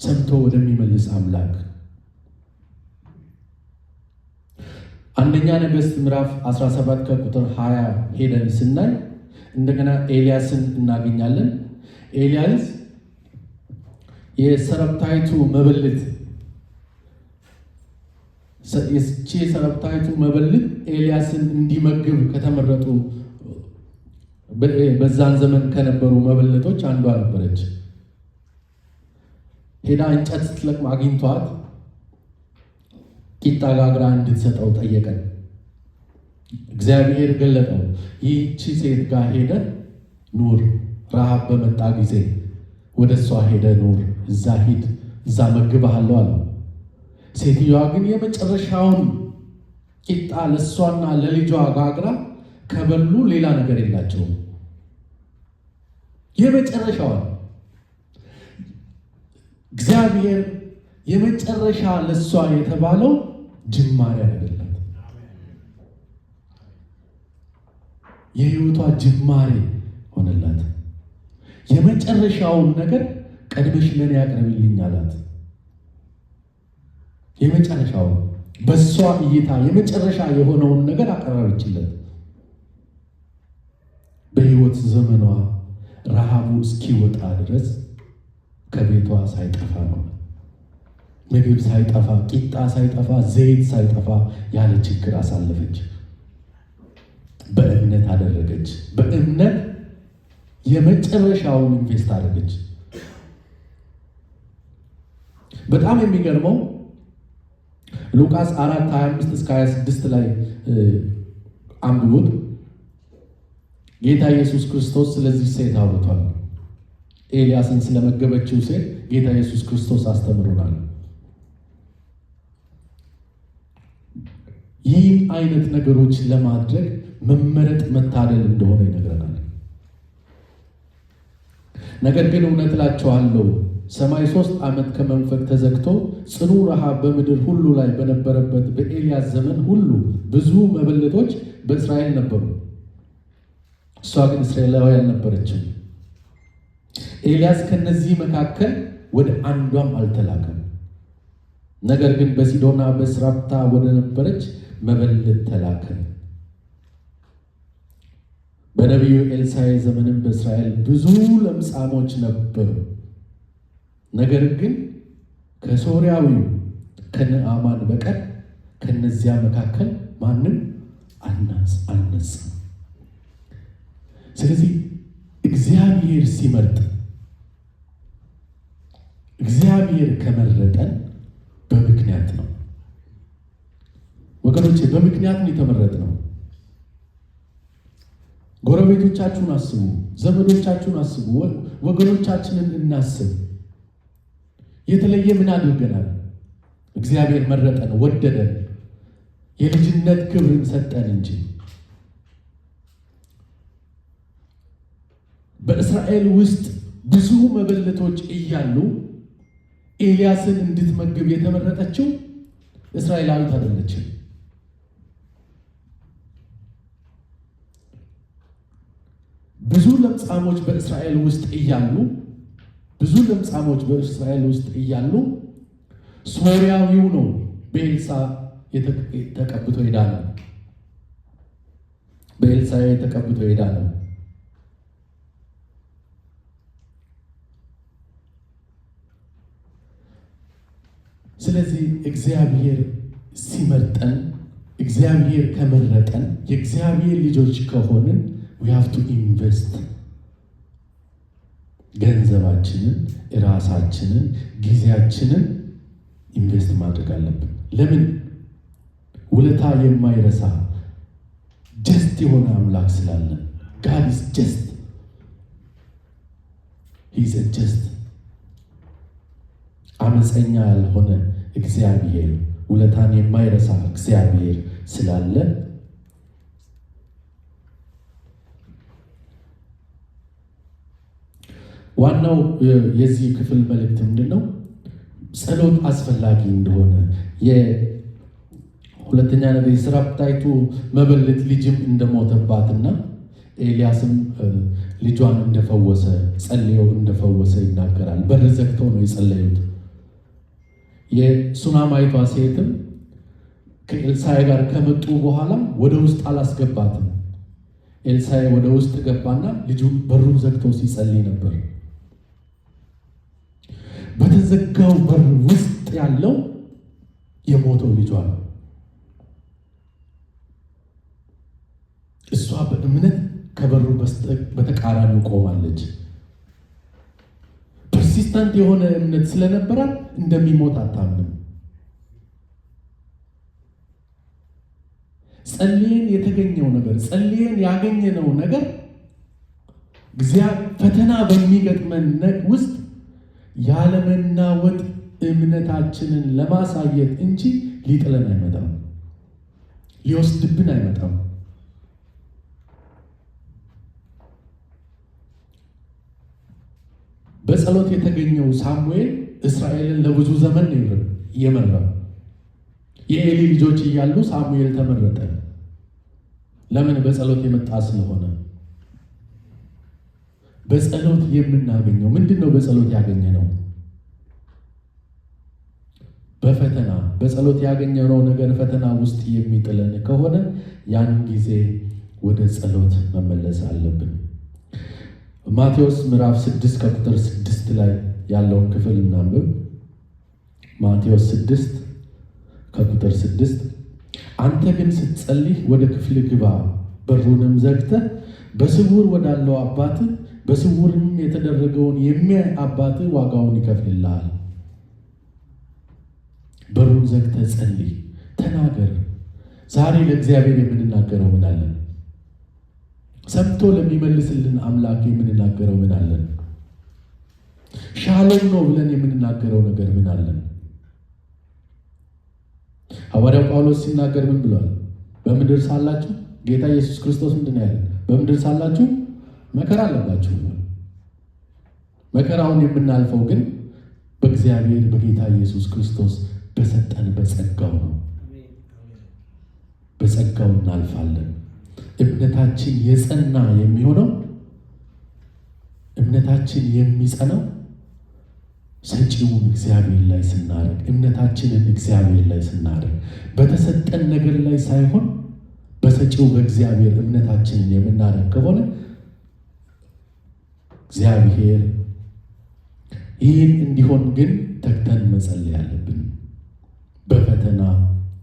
ሰምቶ ወደሚመልስ አምላክ አንደኛ ነገሥት ምዕራፍ 17 ከቁጥር 20 ሄደን ስናይ እንደገና ኤልያስን እናገኛለን። ኤልያስ የሰረብታይቱ መበለት ኤልያስን እንዲመግብ ከተመረጡ በዛን ዘመን ከነበሩ መበለቶች አንዷ ነበረች። ሄዳ እንጨት ስትለቅም አግኝቷት ቂጣ ጋግራ እንድትሰጠው ጠየቀን። እግዚአብሔር ገለጠው። ይህቺ ሴት ጋር ሄደ ኑር፣ ረሃብ በመጣ ጊዜ ወደ እሷ ሄደ ኑር፣ እዛ ሂድ፣ እዛ መግብሃለሁ አለው። ሴትዮዋ ግን የመጨረሻውን ቂጣ ለእሷና ለልጇ ጋግራ ከበሉ ሌላ ነገር የላቸውም። የመጨረሻዋን እግዚአብሔር የመጨረሻ ለእሷ የተባለው ጅማሬ አይደለም። የህይወቷ ጅማሬ ሆነላት። የመጨረሻውን ነገር ቀድመሽ ለኔ ያቅርብልኝ አላት። የመጨረሻውን በእሷ እይታ የመጨረሻ የሆነውን ነገር አቀረበችለት። በህይወት ዘመኗ ረሃቡ እስኪወጣ ድረስ ከቤቷ ሳይጠፋ ነው። ምግብ ሳይጠፋ፣ ቂጣ ሳይጠፋ፣ ዘይት ሳይጠፋ ያለ ችግር አሳለፈች። በእምነት አደረገች። በእምነት የመጨረሻውን ኢንቨስት አደረገች። በጣም የሚገርመው ሉቃስ 4:25 እስከ 26 ላይ አንብቡት። ጌታ ኢየሱስ ክርስቶስ ስለዚህ ሴት አውርቷል። ኤልያስን ስለመገበችው ሴት ጌታ ኢየሱስ ክርስቶስ አስተምሮናል። ይህን አይነት ነገሮች ለማድረግ መመረጥ መታደል እንደሆነ ይነግረናል። ነገር ግን እውነት እላችኋለሁ ሰማይ 3 ዓመት ከመንፈቅ ተዘግቶ ጽኑ ረሃብ በምድር ሁሉ ላይ በነበረበት በኤልያስ ዘመን ሁሉ ብዙ መበለቶች በእስራኤል ነበሩ። እሷ ግን እስራኤላዊ አልነበረችም። ኤልያስ ከነዚህ መካከል ወደ አንዷም አልተላከም። ነገር ግን በሲዶና በስራፕታ ወደ ነበረች መበለት ተላከ። በነቢዩ ኤልሳዕ ዘመንም በእስራኤል ብዙ ለምጻሞች ነበሩ። ነገር ግን ከሶርያዊው ከነአማን በቀር ከነዚያ መካከል ማንም አልነጻም። ስለዚህ እግዚአብሔር ሲመርጥ፣ እግዚአብሔር ከመረጠን በምክንያት ነው ወገኖቼ፣ በምክንያት ነው የተመረጥነው። ጎረቤቶቻችሁን አስቡ፣ ዘመዶቻችሁን አስቡ፣ ወገኖቻችንን እናስብ። የተለየ ምን አድርገናል? እግዚአብሔር መረጠን፣ ወደደን፣ የልጅነት ክብርን ሰጠን እንጂ። በእስራኤል ውስጥ ብዙ መበለቶች እያሉ ኤልያስን እንድትመግብ የተመረጠችው እስራኤላዊት አይደለችም። ብዙ ለምጻሞች በእስራኤል ውስጥ እያሉ ሶርያዊው ነው በኤልሳዕ ተቀብቶ ሄዳለው። ስለዚህ እግዚአብሔር ሲመርጠን፣ እግዚአብሔር ከመረጠን፣ የእግዚአብሔር ልጆች ከሆንን we have to invest ገንዘባችንን፣ ራሳችንን፣ ጊዜያችንን ኢንቨስት ማድረግ አለብን። ለምን? ውለታ የማይረሳ ጀስት የሆነ አምላክ ስላለን። God is just. He is a just. አመፀኛ ያልሆነ እግዚአብሔር፣ ውለታን የማይረሳ እግዚአብሔር ስላለ ዋናው የዚህ ክፍል መልእክት ምንድነው? ጸሎት አስፈላጊ እንደሆነ። የሁለተኛ ነገር የስራፕታይቱ መበለት ልጅም እንደሞተባትና ኤልያስም ልጇን እንደፈወሰ ጸልዮ እንደፈወሰ ይናገራል። በር ዘግተው ነው የጸለዩት። የሱናማይቷ ሴትም ከኤልሳዕ ጋር ከመጡ በኋላ ወደ ውስጥ አላስገባትም። ኤልሳዕ ወደ ውስጥ ገባና ልጁን በሩን ዘግተው ሲጸልይ ነበር። በተዘጋው በር ውስጥ ያለው የሞተው ልጇ ነው። እሷ በእምነት ከበሩ በተቃራኒው ቆማለች። ፐርሲስታንት የሆነ እምነት ስለነበራት እንደሚሞት አታምንም። ጸልየን ያገኘነው ነገር ፈተና በሚገጥመን ውስጥ ያለመናወጥ እምነታችንን ለማሳየት እንጂ ሊጥለን አይመጣም፣ ሊወስድብን አይመጣም። በጸሎት የተገኘው ሳሙኤል እስራኤልን ለብዙ ዘመን ነው የመራው። የኤሊ ልጆች እያሉ ሳሙኤል ተመረጠ። ለምን? በጸሎት የመጣ ስለሆነ። በጸሎት የምናገኘው ምንድነው? በጸሎት ያገኘነው በፈተና በጸሎት ያገኘነው ነገር ፈተና ውስጥ የሚጥለን ከሆነ ያን ጊዜ ወደ ጸሎት መመለስ አለብን። ማቴዎስ ምዕራፍ 6 ከቁጥር 6 ላይ ያለውን ክፍል እናንብብ። ማቴዎስ 6 ከቁጥር 6 አንተ ግን ስትጸልይ ወደ ክፍል ግባ፣ በሩንም ዘግተህ በስውር ወዳለው አባትህ በስውርም የተደረገውን የሚያይ አባትህ ዋጋውን ይከፍልልሃል። በሩን ዘግተህ ጸልይ፣ ተናገር። ዛሬ ለእግዚአብሔር የምንናገረው ምን አለን? ሰምቶ ለሚመልስልን አምላክ የምንናገረው ምን አለን? ሻሎም ነው ብለን የምንናገረው ነገር ምን አለን? ሐዋርያው ጳውሎስ ሲናገር ምን ብሏል? በምድር ሳላችሁ ጌታ ኢየሱስ ክርስቶስ ምንድን ነው ያለው? በምድር ሳላችሁ መከራ አለባችሁ። መከራውን የምናልፈው ግን በእግዚአብሔር በጌታ ኢየሱስ ክርስቶስ በሰጠን በጸጋው ነው። በጸጋው እናልፋለን። እምነታችን የጸና የሚሆነው እምነታችን የሚጸናው ሰጪውን እግዚአብሔር ላይ ስናደርግ፣ እምነታችንን እግዚአብሔር ላይ ስናደርግ፣ በተሰጠን ነገር ላይ ሳይሆን በሰጪው በእግዚአብሔር እምነታችንን የምናደርግ ከሆነ እግዚአብሔር ይህን እንዲሆን ግን ተግተን መጸለይ አለብን። በፈተና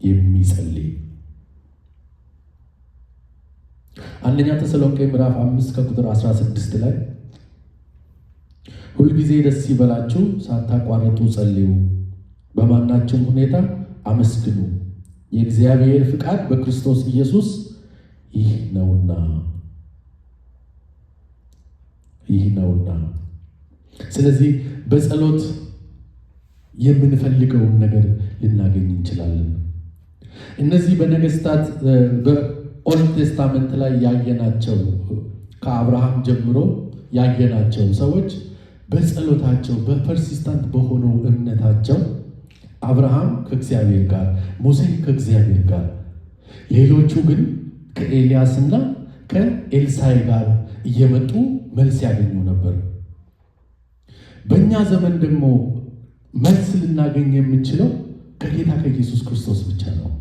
የሚጸልይ አንደኛ ተሰሎንቄ ምዕራፍ 5 ከቁጥር 16 ላይ ሁልጊዜ ደስ ይበላችሁ፣ ሳታቋርጡ ጸልዩ፣ በማናቸውም ሁኔታ አመስግኑ፣ የእግዚአብሔር ፍቃድ በክርስቶስ ኢየሱስ ይህ ነውና። ስለዚህ በጸሎት የምንፈልገውን ነገር ልናገኝ እንችላለን። እነዚህ በነገስታት በኦልድ ቴስታመንት ላይ ያየናቸው ከአብርሃም ጀምሮ ያየናቸው ሰዎች በጸሎታቸው በፐርሲስታንት በሆነው እምነታቸው አብርሃም ከእግዚአብሔር ጋር፣ ሙሴ ከእግዚአብሔር ጋር፣ ሌሎቹ ግን ከኤልያስና ከኤልሳዕ ጋር እየመጡ መልስ ያገኙ ነበር። በእኛ ዘመን ደግሞ መልስ ልናገኝ የምንችለው ከጌታ ከኢየሱስ ክርስቶስ ብቻ ነው።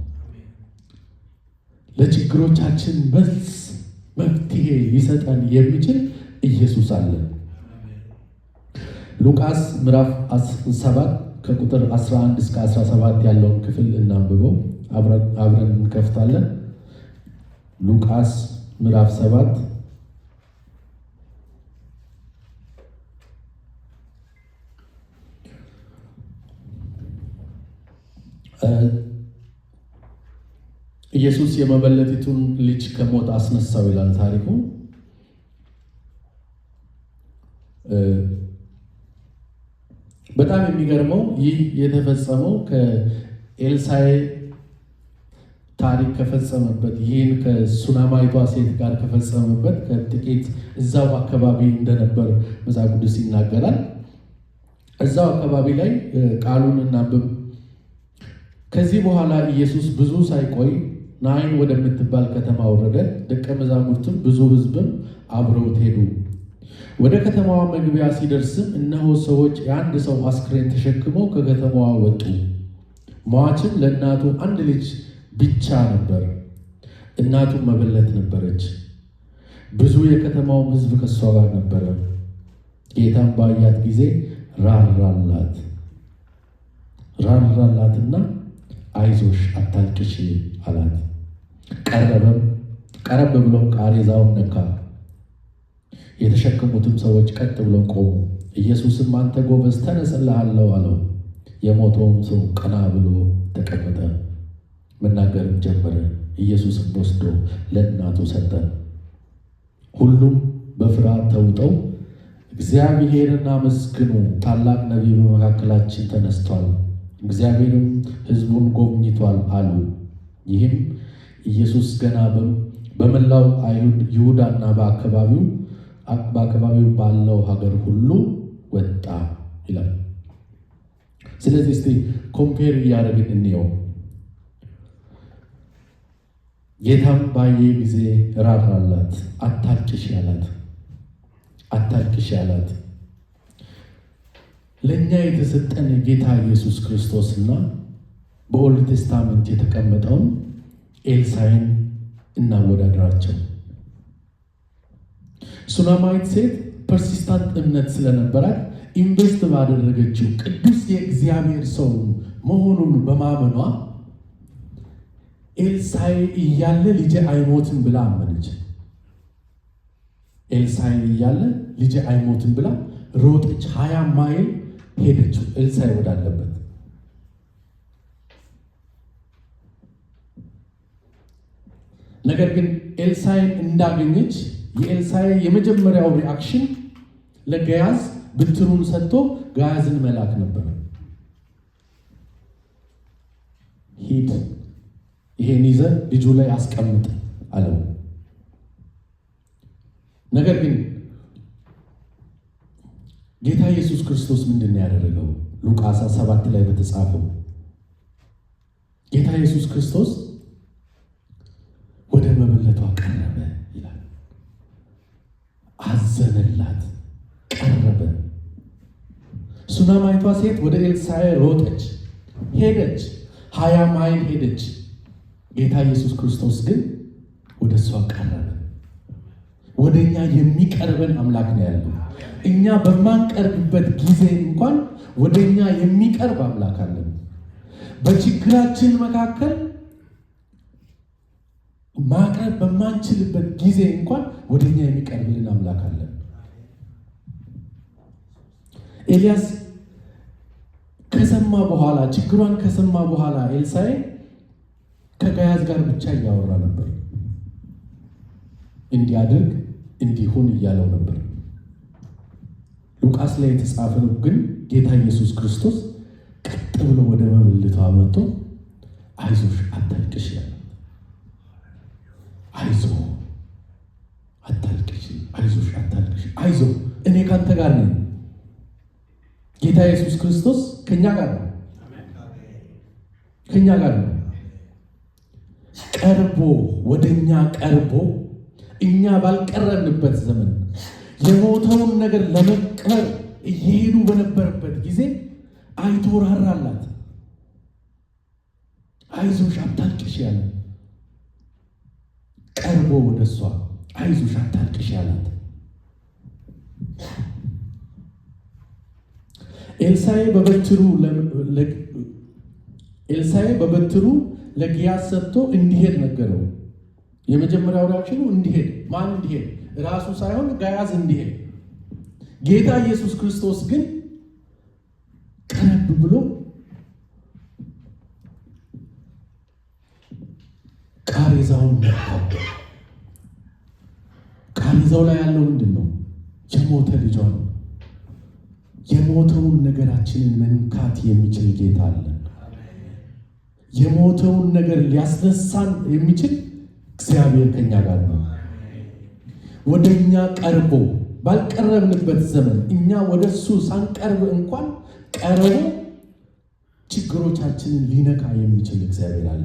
ለችግሮቻችን መልስ መፍትሄ ሊሰጠን የሚችል ኢየሱስ አለ። ሉቃስ ምዕራፍ 7 ከቁጥር 11 እስከ 17 ያለውን ክፍል እናንብበው። አብረን እንከፍታለን። ሉቃስ ምዕራፍ 7 ኢየሱስ የመበለቲቱን ልጅ ከሞት አስነሳው ይላል ታሪኩ። በጣም የሚገርመው ይህ የተፈጸመው ከኤልሳዕ ታሪክ ከፈጸመበት፣ ይህን ከሱናማይቷ ሴት ጋር ከፈጸመበት ከጥቂት እዛው አካባቢ እንደነበር መጽሐፍ ቅዱስ ይናገራል። እዛው አካባቢ ላይ ቃሉን እናንብብ። ከዚህ በኋላ ኢየሱስ ብዙ ሳይቆይ ናይን ወደምትባል ከተማ ወረደ። ደቀ መዛሙርትም ብዙ ሕዝብም አብረውት ሄዱ። ወደ ከተማዋ መግቢያ ሲደርስም እነሆ ሰዎች የአንድ ሰው አስክሬን ተሸክመው ከከተማዋ ወጡ። ሟችም ለእናቱ አንድ ልጅ ብቻ ነበር፣ እናቱም መበለት ነበረች። ብዙ የከተማውም ሕዝብ ከእሷ ጋር ነበረ። ጌታም ባያት ጊዜ ራራላትና አይዞሽ አታልቅሽ አላት። ቀረብ ብሎም ቃሬዛውን ነካ። የተሸከሙትም ሰዎች ቀጥ ብለው ቆሙ። ኢየሱስም አንተ ጎበዝ ተነስልሃለሁ አለው። የሞተውም ሰው ቀና ብሎ ተቀመጠ፣ መናገርም ጀመረ። ኢየሱስም ወስዶ ለእናቱ ሰጠ። ሁሉም በፍርሃት ተውጠው እግዚአብሔርን አመስግኑ፣ ታላቅ ነቢይ በመካከላችን ተነስቷል፣ እግዚአብሔርም ሕዝቡን ጎብኝቷል አሉ። ይህም ኢየሱስ ገና በመላው ይሁዳና በአካባቢው ባለው ሀገር ሁሉ ወጣ ይላል። ስለዚህ እስቲ ኮምፔር እያደረግን እንየው። ጌታም ባየ ጊዜ ራራላት፣ አታልቅሽ ያላት ለእኛ የተሰጠን ጌታ ኢየሱስ ክርስቶስና በኦልድ ቴስታመንት የተቀመጠውን ኤልሳዕን እናወዳድራቸው። ሱናማዊት ሴት ፐርሲስታንት እምነት ስለነበራት ኢንቨስት ባደረገችው ቅዱስ የእግዚአብሔር ሰው መሆኑን በማመኗ ኤልሳዕ እያለ ልጄ አይሞትም ብላ አመነች። ኤልሳዕ እያለ ልጄ አይሞትም ብላ ሮጠች። 20 ማይል ሄደችው ኤልሳዕ ወዳለበት። ነገር ግን ኤልሳዕን እንዳገኘች የኤልሳዕ የመጀመሪያው ሪአክሽን ለገያዝ ብትሩን ሰጥቶ ገያዝን መላክ ነበር። ሂድ ይሄን ይዘህ ልጁ ላይ አስቀምጥ አለው። ነገር ግን ጌታ ኢየሱስ ክርስቶስ ምንድን ነው ያደረገው? ሉቃስ 7 ላይ በተጻፈው ጌታ ኢየሱስ ክርስቶስ ወደ መበለቷ ቀረበ ይላል። አዘነላት፣ ቀረበ። ሱናማይቷ ሴት ወደ ኤልሳዕ ሮጠች፣ ሄደች፣ 20 ማይል ሄደች። ጌታ ኢየሱስ ክርስቶስ ግን ወደ እሷ ቀረበ። ወደኛ የሚቀርበን አምላክ ነው ያለው። እኛ በማንቀርብበት ጊዜ እንኳን ወደኛ የሚቀርብ አምላክ አለን። በችግራችን መካከል ማቅረብ በማንችልበት ጊዜ እንኳን ወደኛ የሚቀርብልን አምላክ አለን። ኤልያስ ከሰማ በኋላ ችግሯን ከሰማ በኋላ ኤልሳዕ ከገያዝ ጋር ብቻ እያወራ ነበር። እንዲያደርግ እንዲሆን እያለው ነበር። ሉቃስ ላይ የተጻፈው ግን ጌታ ኢየሱስ ክርስቶስ ቀጥ ብሎ ወደ መበለቷ መጥቶ አይዞሽ አታልቅሽ ያለ፣ አይዞ አታልቅሽ፣ አይዞሽ አታልቅሽ፣ አይዞ እኔ ካንተ ጋር ነኝ። ጌታ ኢየሱስ ክርስቶስ ከኛ ጋር ነው፣ ከኛ ጋር ነው። ቀርቦ ወደኛ ቀርቦ እኛ ባልቀረብንበት ዘመን የሞተውን ነገር ለመቅበር እየሄዱ በነበረበት ጊዜ አይቶ ራራላት። አይዞሽ አታልቅሽ ያለ፣ ቀርቦ ወደሷ አይዞሽ አታልቅሽ ያላት። ኤልሳዕ በበትሩ ለግያዝ ሰጥቶ እንዲሄድ ነገረው። የመጀመሪያው ሪአክሽኑ እንዲሄድ፣ ማን እንዲሄድ? ራሱ ሳይሆን ገያዝ እንዲሄድ። ጌታ ኢየሱስ ክርስቶስ ግን ቀረብ ብሎ ቃሬዛውን ነካው። ቃሬዛው ላይ ያለው ምንድን ነው? የሞተ ልጇ ነው። የሞተውን ነገራችንን መንካት የሚችል ጌታ አለ። የሞተውን ነገር ሊያስነሳን የሚችል እግዚአብሔር ከኛ ጋር ነው። ወደኛ ቀርቦ ባልቀረብንበት ዘመን እኛ ወደሱ ሳንቀርብ እንኳን ቀርቦ ችግሮቻችንን ሊነካ የሚችል እግዚአብሔር አለ።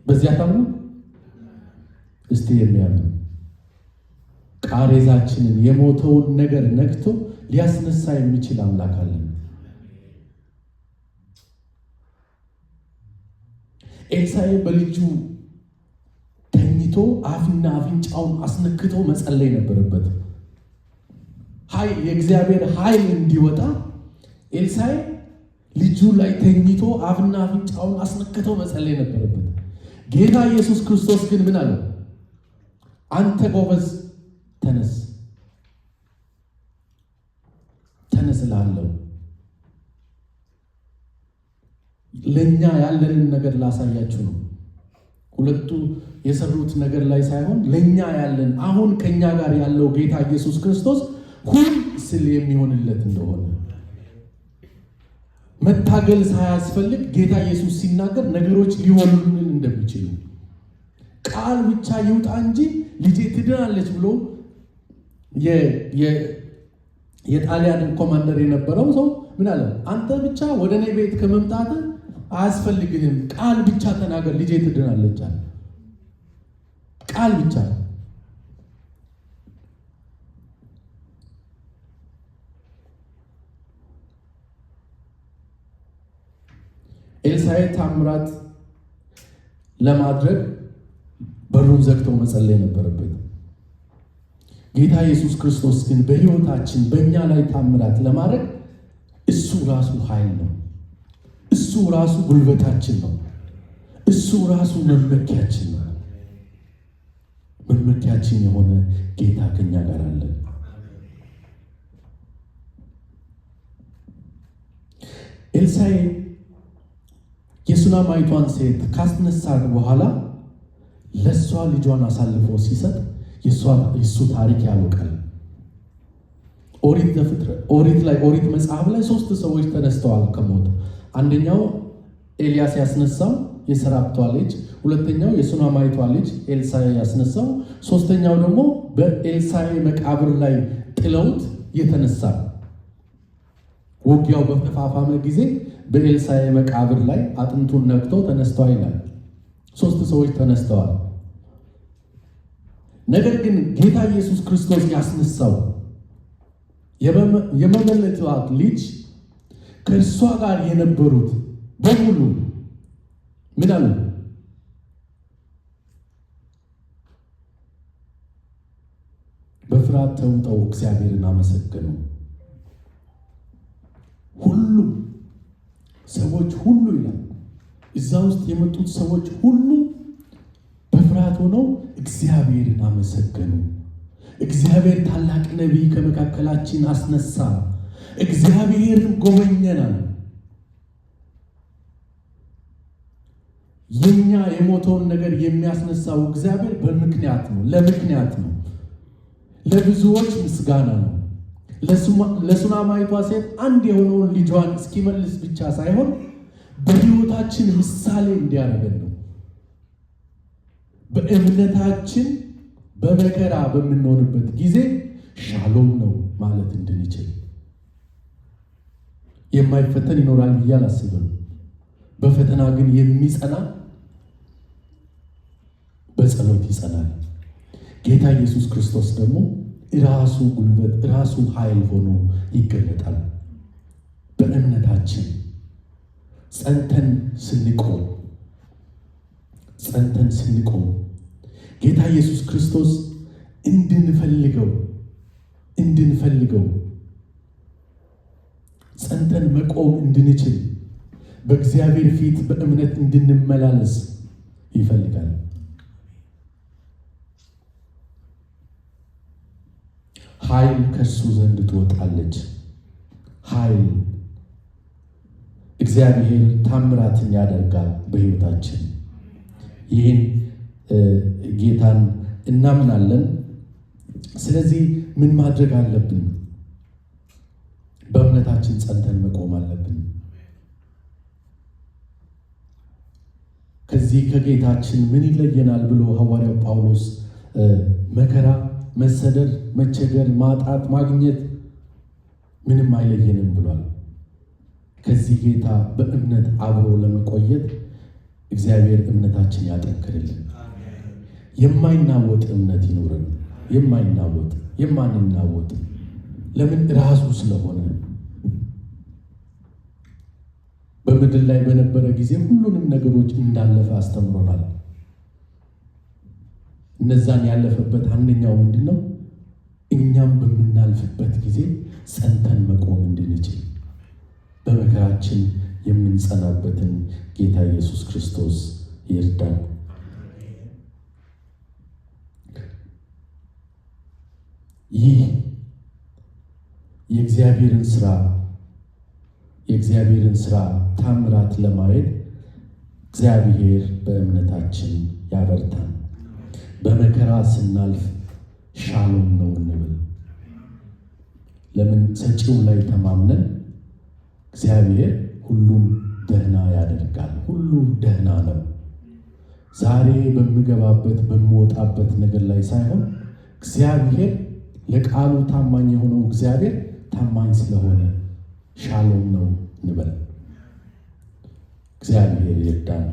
በዚያ ታምኑ እስቲ የሚያምን ቃሬዛችንን የሞተውን ነገር ነክቶ ሊያስነሳ የሚችል አምላክ አለ። ኤልሳዕ በልጁ ተኝቶ አፍና አፍንጫውን አስነክቶ መጸለይ ነበረበት። የእግዚአብሔር ኃይል እንዲወጣ ኤልሳዕ ልጁ ላይ ተኝቶ አፍና አፍንጫውን አስነክቶ መጸለይ ነበረበት። ጌታ ኢየሱስ ክርስቶስ ግን ምን አለው? አንተ ጎበዝ ተነስ፣ ተነስ እልሃለሁ። ለኛ ያለንን ነገር ላሳያችሁ ነው። ሁለቱ የሰሩት ነገር ላይ ሳይሆን ለኛ ያለን አሁን ከኛ ጋር ያለው ጌታ ኢየሱስ ክርስቶስ ሁል ስል የሚሆንለት እንደሆነ መታገል ሳያስፈልግ ጌታ ኢየሱስ ሲናገር ነገሮች ሊሆኑልን እንደሚችሉ ቃል ብቻ ይውጣ እንጂ ልጄ ትድናለች ብሎ የጣሊያን ኮማንደር የነበረው ሰው ምን አለ? አንተ ብቻ ወደ እኔ ቤት ከመምጣት አያስፈልግህም፣ ቃል ብቻ ተናገር ልጄ ትድናለች አለ። ቃል ብቻ። ኤልሳዕ ታምራት ለማድረግ በሩን ዘግቶ መጸለይ ነበረበት። ጌታ ኢየሱስ ክርስቶስ ግን በሕይወታችን በእኛ ላይ ታምራት ለማድረግ እሱ ራሱ ኃይል ነው። እሱ ራሱ ጉልበታችን ነው። እሱ ራሱ መመኪያችን ነው። መመኪያችን የሆነ ጌታ ከኛ ጋር አለ። ኤልሳዕ የሱናማይቷን ሴት ካስነሳት በኋላ ለሷ ልጇን አሳልፎ ሲሰጥ የሱ ታሪክ ያበቃል። ኦሪት መጽሐፍ ላይ 3 ሰዎች ተነስተዋል ከሞት። አንደኛው ኤልያስ ያስነሳው የሰራፕቷ ልጅ፣ ሁለተኛው የሱናማይቷ ልጅ ኤልሳዕ ያስነሳው፣ ሶስተኛው ደግሞ በኤልሳዕ መቃብር ላይ ጥለውት የተነሳ ውጊያው በተፋፋመ ጊዜ በኤልሳዕ መቃብር ላይ አጥንቱን ነክተው ተነስተዋል ይላል። 3 ሰዎች ተነስተዋል። ነገር ግን ጌታ ኢየሱስ ክርስቶስ ያስነሳው የመበለቷ ልጅ ከእርሷ ጋር የነበሩት በሙሉ ምን አሉ? በፍርሃት ተውጠው እግዚአብሔርን አመሰገኑ። ሁሉም ሰዎች ሁሉ ይላል እዛ ውስጥ የመጡት ሰዎች ሁሉ በፍርሃት ሆነው እግዚአብሔርን አመሰገኑ። እግዚአብሔር ታላቅ ነቢይ ከመካከላችን አስነሳ፣ እግዚአብሔርን ጎበኘናል። የኛ የሞተውን ነገር የሚያስነሳው እግዚአብሔር በምክንያት ነው፣ ለምክንያት ነው፣ ለብዙዎች ምስጋና ነው። ለሱናማይቷ ሴት አንድ የሆነውን ልጇን እስኪመልስ ብቻ ሳይሆን በሕይወታችን ምሳሌ እንዲያደርገን ነው። በእምነታችን በመከራ በምንሆንበት ጊዜ ሻሎም ነው ማለት እንድንችል። የማይፈተን ይኖራል ብዬ አላስብም። በፈተና ግን የሚጸና በጸሎት ይጸናል። ጌታ ኢየሱስ ክርስቶስ ደግሞ ራሱ ጉልበት ራሱ ኃይል ሆኖ ይገለጣል። በእምነታችን ጸንተን ስንቆም ጌታ ኢየሱስ ክርስቶስ እንድንፈልገው ጸንተን መቆም እንድንችል በእግዚአብሔር ፊት በእምነት እንድንመላለስ ይፈልጋል። ኃይል ከእርሱ ዘንድ ትወጣለች። ኃይል እግዚአብሔር ታምራትን ያደርጋል በሕይወታችን። ይህን ጌታን እናምናለን። ስለዚህ ምን ማድረግ አለብን? በእምነታችን ጸንተን መቆም አለብን። ከዚህ ከጌታችን ምን ይለየናል ብሎ ሐዋርያው ጳውሎስ መከራ፣ መሰደድ፣ መቸገር፣ ማጣት፣ ማግኘት ምንም አይለየንም ብሏል። ከዚህ ጌታ በእምነት አብሮ ለመቆየት እግዚአብሔር እምነታችን ያጠንክርልን። የማይናወጥ እምነት ይኖረን። የማንናወጥ ለምን? ራሱ ስለሆነ። በምድር ላይ በነበረ ጊዜ ሁሉንም ነገሮች እንዳለፈ አስተምሮናል። እነዛን ያለፈበት አንደኛው ምንድን ነው? እኛም በምናልፍበት ጊዜ ጸንተን መቆም እንድንችል በመከራችን የምንጸናበትን ጌታ ኢየሱስ ክርስቶስ ይርዳን። ይህ የእግዚአብሔርን ስራ ታምራት ለማየት እግዚአብሔር በእምነታችን ያበርታን። በመከራ ስናልፍ ሻሎም ነው እንበል። ለምን? ሰጪው ላይ ተማምነን እግዚአብሔር ሁሉን ደህና ያደርጋል። ሁሉ ደህና ነው። ዛሬ በምገባበት በምወጣበት ነገር ላይ ሳይሆን እግዚአብሔር ለቃሉ ታማኝ የሆነው እግዚአብሔር ታማኝ ስለሆነ ሻሎም ነው እንበል። እግዚአብሔር ይርዳን።